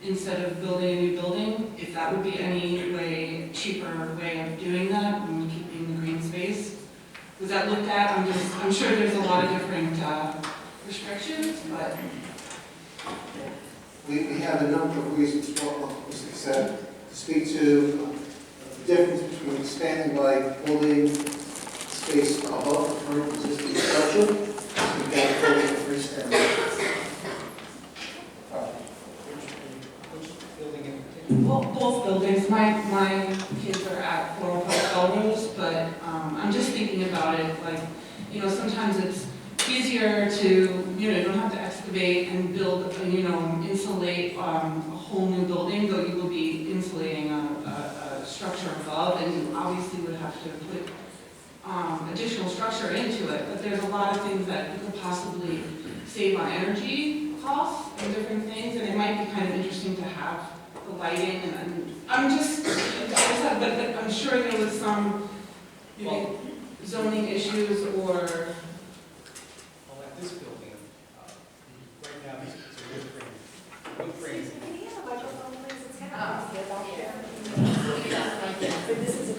instead of building a new building, if that would be any way, cheaper way of doing that and keeping the green space. Was that looked at? I'm sure there's a lot of different restrictions, but. We have a number of reasons for what was said. To speak to the difference between expanding by building space above the current existing structure and then building a freestanding. Which building in particular? Well, both buildings. My kids are at Floral Park, Bellerose, but I'm just thinking about it like, sometimes it's easier to, you don't have to excavate and build, insulate a whole new building, though you will be insulating a structure above, and you obviously would have to put additional structure into it. But there's a lot of things that you could possibly save on energy costs and different things, and it might be kind of interesting to have the lighting, and I'm just, but I'm sure there was some, Well, zoning issues or? Well, at this building, right now, it's a wood frame. Wood frame. Can you have a microphone, please? It's kind of easy about here. But this is a,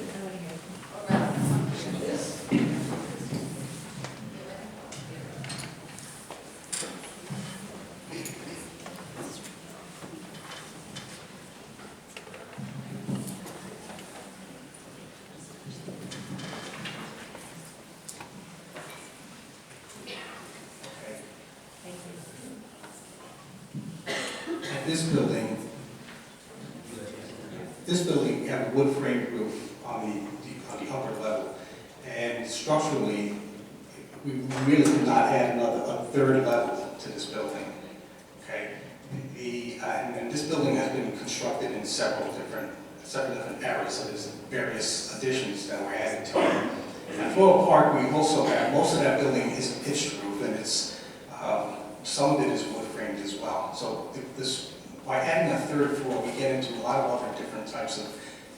At this building, we have a wood frame roof on the upper level. And structurally, we really could not add a third level to this building. Okay? And this building has been constructed in several different areas, so there's various additions that we're adding to it. At Floral Park, we also have, most of that building is a pitched roof, and it's, some of it is wood framed as well. So by adding a third floor, we get into a lot of other different types of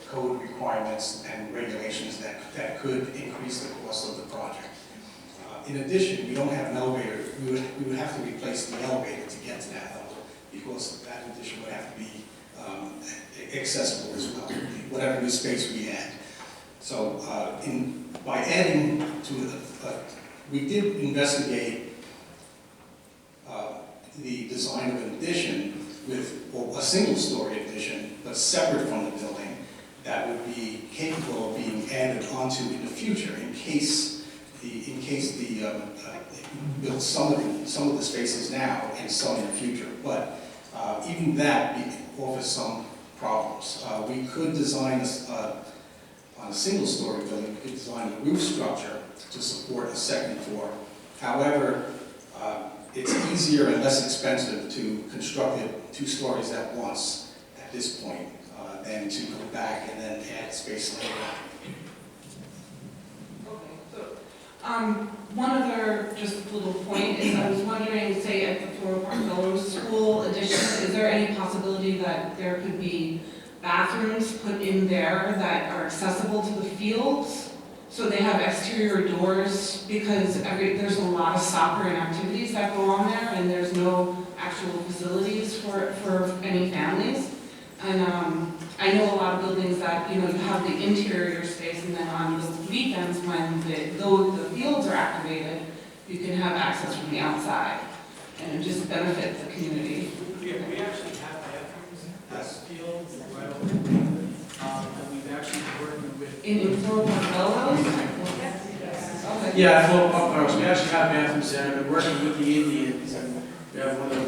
code requirements and regulations that could increase the cost of the project. In addition, we don't have an elevator. We would have to replace the elevator to get to that level, because that addition would have to be accessible as well, whatever new space we add. So by adding to we did investigate the design of an addition with a single-story addition, but separate from the building, that would be capable of being added onto in the future in case build some of the spaces now and some in the future. But even that offers some problems. We could design on a single-story building, we could design a roof structure to support a second floor. However, it's easier and less expensive to construct it 2 stories at once at this point than to go back and then add space later. Okay, so, one other just little point is I was wondering, say at the Floral Park Bellerose School addition, is there any possibility that there could be bathrooms put in there that are accessible to the fields? So they have exterior doors, because there's a lot of soccer and activities that go on there, and there's no actual facilities for any families. And I know a lot of buildings that, you have the interior space, and then on the weekends when the fields are activated, you can have access from the outside, and it just benefits the community. We actually have bathrooms as fields right over there. And we've actually worked with. In Floral Park Bellerose? Okay. Yeah, Floral Park Bellerose. We actually have bathrooms there. I've been working with the Indians, and we have one of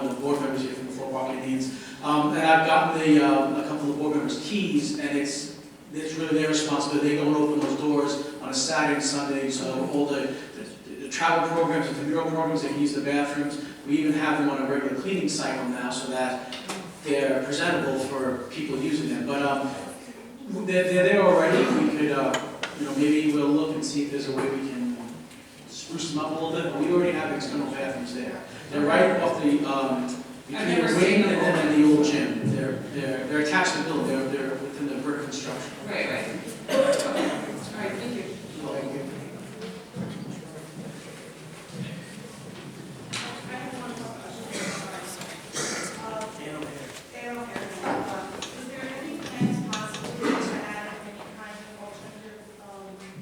the board members here from the Floral Park Indians. And I've gotten a couple of board members' keys, and it's really their responsibility. They don't open those doors on a Saturday and Sunday, so all the travel programs, the mural programs, they can use the bathrooms. We even have them on a regular cleaning cycle now, so that they're presentable for people using them. But they're there already. We could, maybe we'll look and see if there's a way we can spruce them up a little bit. But we already have external bathrooms there. They're right off the between the wing and the old gym. They're attached to the building. They're within the brick construction. Right. Okay. All right, thank you. Thank you. is there any plans possibly to add any kind of alternative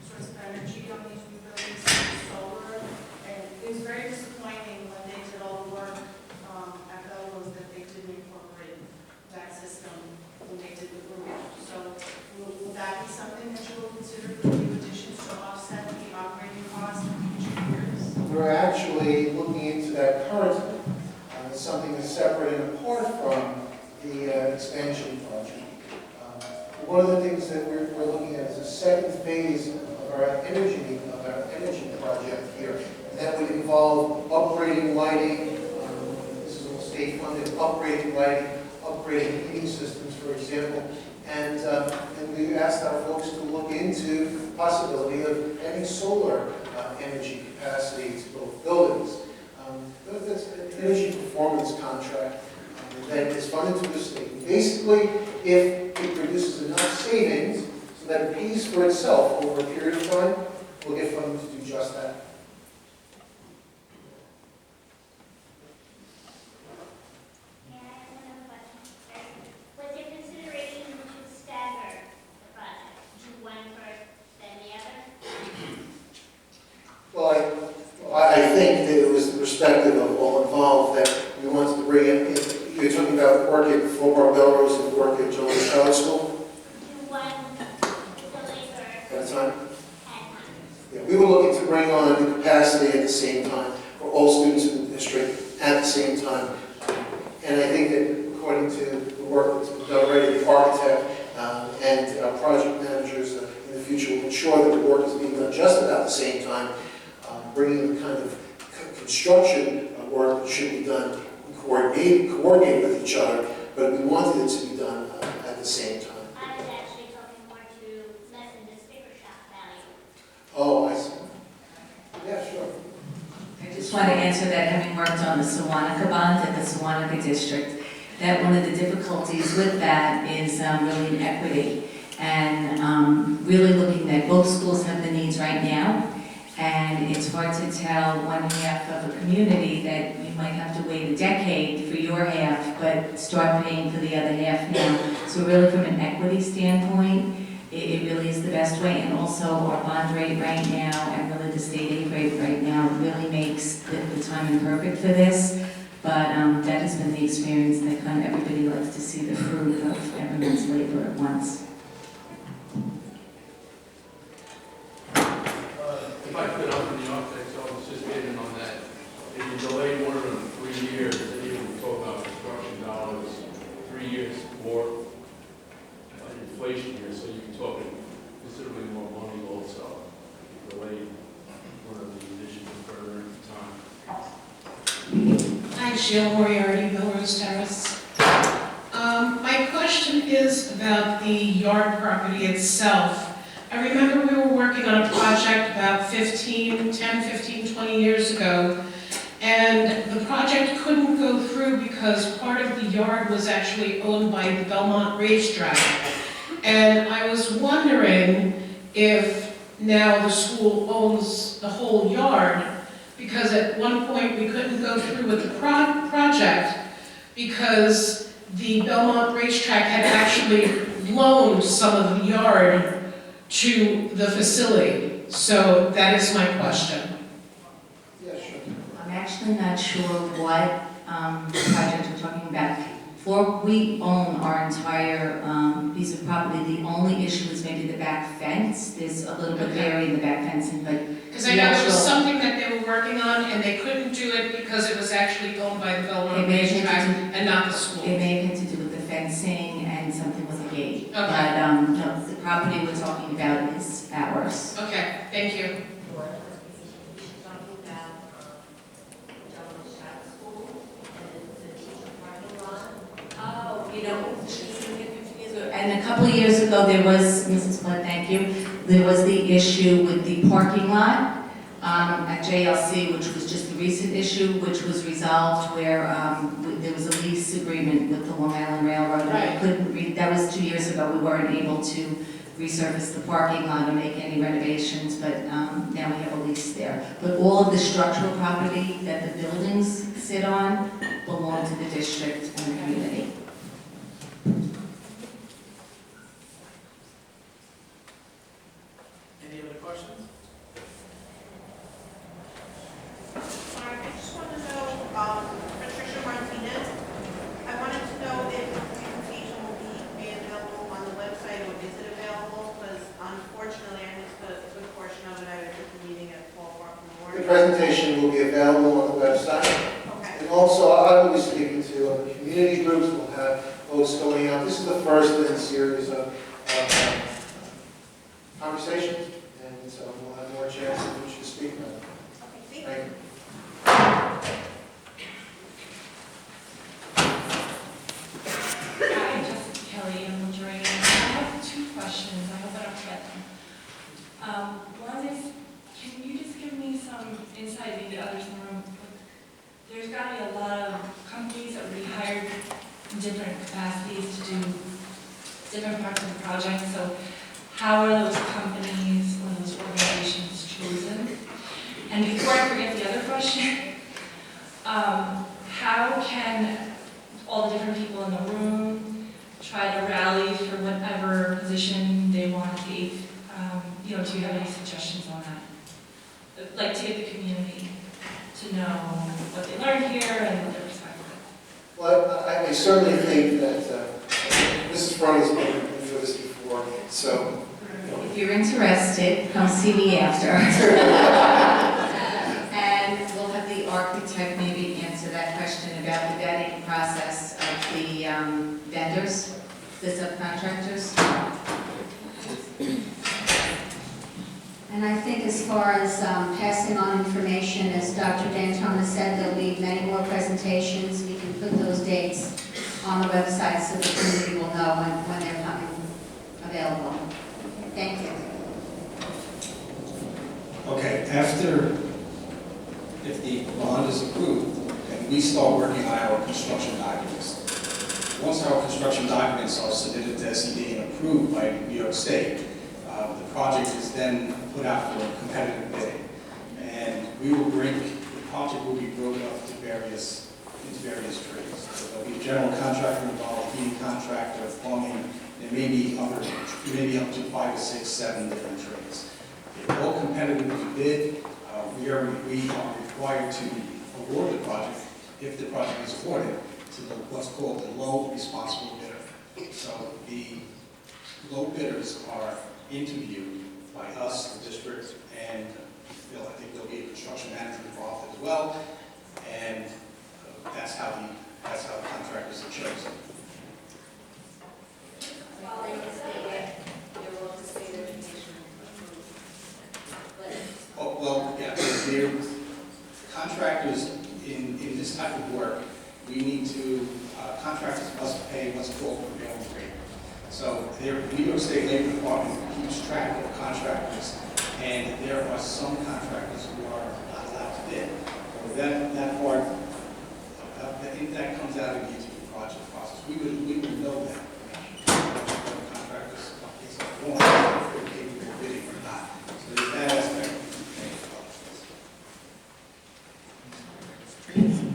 source of energy on these new buildings, solar? And it was very disappointing when they did all the work at Bellerose that they didn't incorporate that system when they did the roof. So will that be something that you will consider for new additions to offset the operating costs in future years? We're actually looking into that currently. It's something that's separate and apart from the expansion project. One of the things that we're looking at is a second phase of our energy project here. And that would involve upgrading lighting. This is all state funded, upgrading lighting, upgrading heating systems, for example. And we asked our folks to look into the possibility of adding solar energy capacity to both buildings. That's an energy performance contract that is funded through the state. Basically, if it produces enough savings so that it pays for itself over a period of time, we'll get funding to do just that. Yeah, I have another question. Was there consideration to stagger the project, do one first, then the other? Well, I think that it was the perspective of all involved that we wanted to bring in, you're talking about work at Floral, Bellerose, and work at Jones Child School Do one facility first, at a time. at once? Yeah, we were looking to bring on the capacity at the same time for all students in the district at the same time. And I think that according to the work that's been done already, the architect and project managers in the future will ensure that the work is being done just about the same time, bringing the kind of construction work that should be done coordinated with each other, but we wanted it to be done at the same time. I was actually talking more to lessen the sticker shock value. Oh, I see. Yeah, sure. I just want to answer that, having worked on the Sewanaka bond and the Sewanaka district, that one of the difficulties with that is really inequity. And really looking that both schools have the needs right now, and it's hard to tell one half of a community that you might have to wait a decade for your half, but start paying for the other half now. So really from an equity standpoint, it really is the best way. And also our bond rate right now, and really the state aid rate right now, really makes the timing perfect for this. But that has been the experience that kind of everybody likes to see the fruit of everyone's labor at once. If I could, I'm in the architect's office, just getting on that. If you delay more than 3 years, then you can talk about construction dollars, 3 years more inflation here, so you're talking considerably more money also. If you delay one of the additions further in time. Hi, Sheila Moriarty, Bellerose Terrace. My question is about the yard property itself. I remember we were working on a project about 10, 15, 20 years ago, and the project couldn't go through because part of the yard was actually owned by the Belmont Racetrack. And I was wondering if now the school owns the whole yard, because at one point we couldn't go through with the project because the Belmont Racetrack had actually loaned some of the yard to the facility. So that is my question. Yeah, sure. I'm actually not sure what project you're talking about. We own our entire piece of property. The only issue is maybe the back fence. There's a little bit of area in the back fencing, but Because I know there was something that they were working on and they couldn't do it because it was actually owned by the Belmont Racetrack and not the school. it may have had to do with the fencing and something with the gate. Okay. But no, the property we're talking about is ours. Okay, thank you. Oh, you know, and a couple of years ago, there was, Mrs. Flood, thank you, there was the issue with the parking lot at JLC, which was just a recent issue, which was resolved where there was a lease agreement with the Long Island Railroad. Right. That was 2 years ago. We weren't able to resurface the parking lot or make any renovations, but now we have a lease there. But all of the structural property that the buildings sit on belong to the district and the community. Any other questions? I just want to know, Patricia Martinez, I wanted to know if the presentation will be made available on the website, or is it available? Because unfortunately, I missed a good portion of it. I was at the meeting at 12 o'clock in the The morning. presentation will be available on the website. Okay. And also, I will be speaking to community groups. We'll have folks going out. This is the first in a series of conversations, and so we'll have more chances to speak about it. Okay, Thank you. Hi, Jessica Kelly, I'm Lorraine. I have two questions. I hope I don't forget them. One is, can you just give me some insight, maybe others in the room? There's got to be a lot of companies that will be hired in different capacities to do different parts of the project. So how are those companies or those organizations chosen? And before I forget the other question, how can all the different people in the room try to rally for whatever position they want to be? Do you have any suggestions on that? Like to get the community to know what they learned here and what their perspective is. Well, I certainly think that Mrs. Froney's been through this before, so. If you're interested, come see me after. And we'll have the architect maybe answer that question about the vetting process of the vendors, the subcontractors. And I think as far as passing on information, as Dr. D'Antona said, there'll be many more presentations. We can put those dates on the website so the community will know when they're coming available. Thank you. Okay, if the bond is approved, then we start working on our construction documents. Once our construction documents are submitted to SED and approved by New York State, the project is then put out for competitive bidding. And the project will be broken up into various trades. So there'll be a general contractor involved, heating contractor, plumbing, there may be up to 5 or 6, 7 different trades. They're all competitively bid. We are required to award the project, if the project is awarded, to what's called the low responsible bidder. So the low bidders are interviewed by us, the district, and I think there'll be a construction manager involved as well, and that's how the contractors are chosen. Oh, well, yeah, they're contractors in this type of work. We need to contractors must pay what's called prevailing rate. So the New York State Labor Department keeps track of contractors, and there are some contractors who are not allowed to bid. That part, I think that comes out of the interview project process. We would know that. Contractors, it's a form if they're capable of bidding or not. So there's that aspect.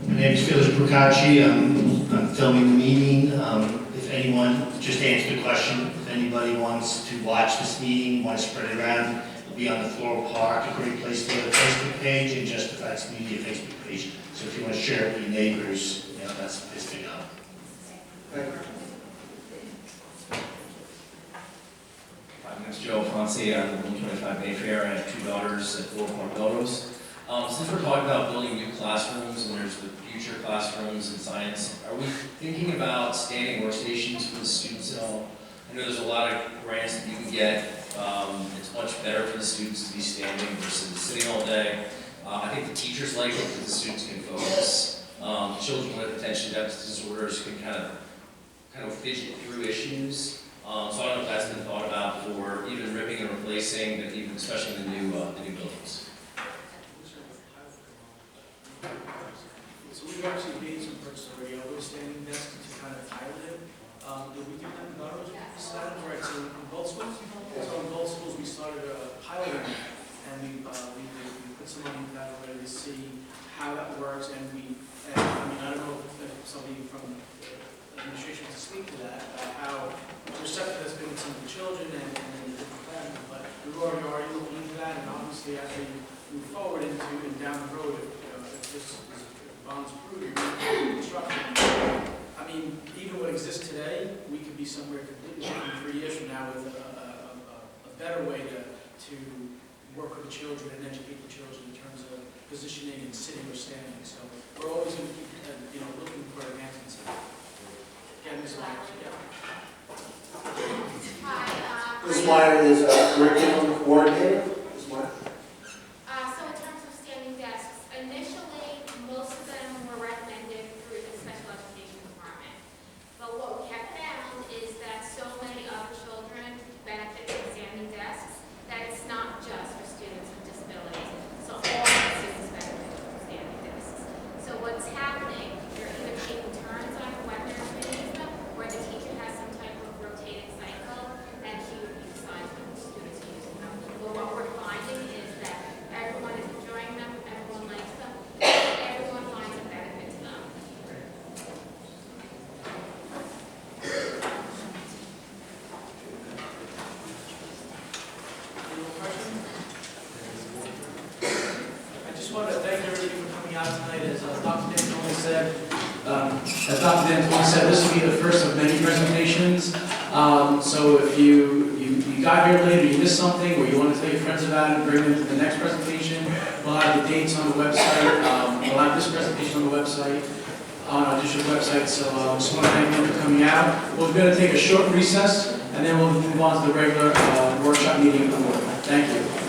My name is Felix Procacci. I'm filming the meeting. If anyone, just to answer the question, if anybody wants to watch this meeting, want to spread it around, it'll be on the Floral Park, a great place to have a Facebook page, and Justified's Media Facebook page. So if you want to share it with your neighbors, that's the place to go. Thank you. My name is Joe Fonsi. I live at 125 Mayfair. I have 2 daughters at 4 Bellerose. Since we're talking about building new classrooms and there's the future classrooms in science, are we thinking about standing workstations for the students at all? I know there's a lot of grants that you can get. It's much better for the students to be standing versus sitting all day. I think the teachers like it because the students can focus. Children with attention deficit disorders can kind of fidget through issues. So I don't know if that's been thought about for even ripping and replacing, but even especially in the new buildings. So we've actually made some purchases already, we're standing desks to kind of pilot it. Did we do that in Bellerose? Right, so in both schools? So in both schools, we started piloting it, and we put some money into that already to see how that works, and I don't know if somebody from the administration wants to speak to that, how receptive that's been with some of the children and the different classes, but we're already looking into that, and obviously as we move forward into and down the road, if this bonds approved, construction. I mean, even what exists today, we could be somewhere completely different 3 years from now with a better way to work with the children and educate the children in terms of positioning and sitting or standing. So we're always going to keep, looking for advancements. Again, Ms. Myers, Hi. Ms. Meyer is curriculum coordinator. Ms. Meyer. So in terms of standing desks, initially, most of them were recommended through the special education department. But what we have found is that so many other children benefit from standing desks that it's not just for students with disabilities. So all the students benefit from standing desks. So what's happening, you're either taking turns on when they're using them, or the teacher has some type of rotating cycle, and he would be assigned to As Dr. D'Antoni said, this will be the first of many presentations. So if you got here later, you missed something, or you want to tell your friends about it, bring them to the next presentation. We'll have the dates on the website. We'll have this presentation on the website, on our district website. So just want to thank you for coming out. We're going to take a short recess, and then we'll move on to the regular workshop meeting of the board. Thank you.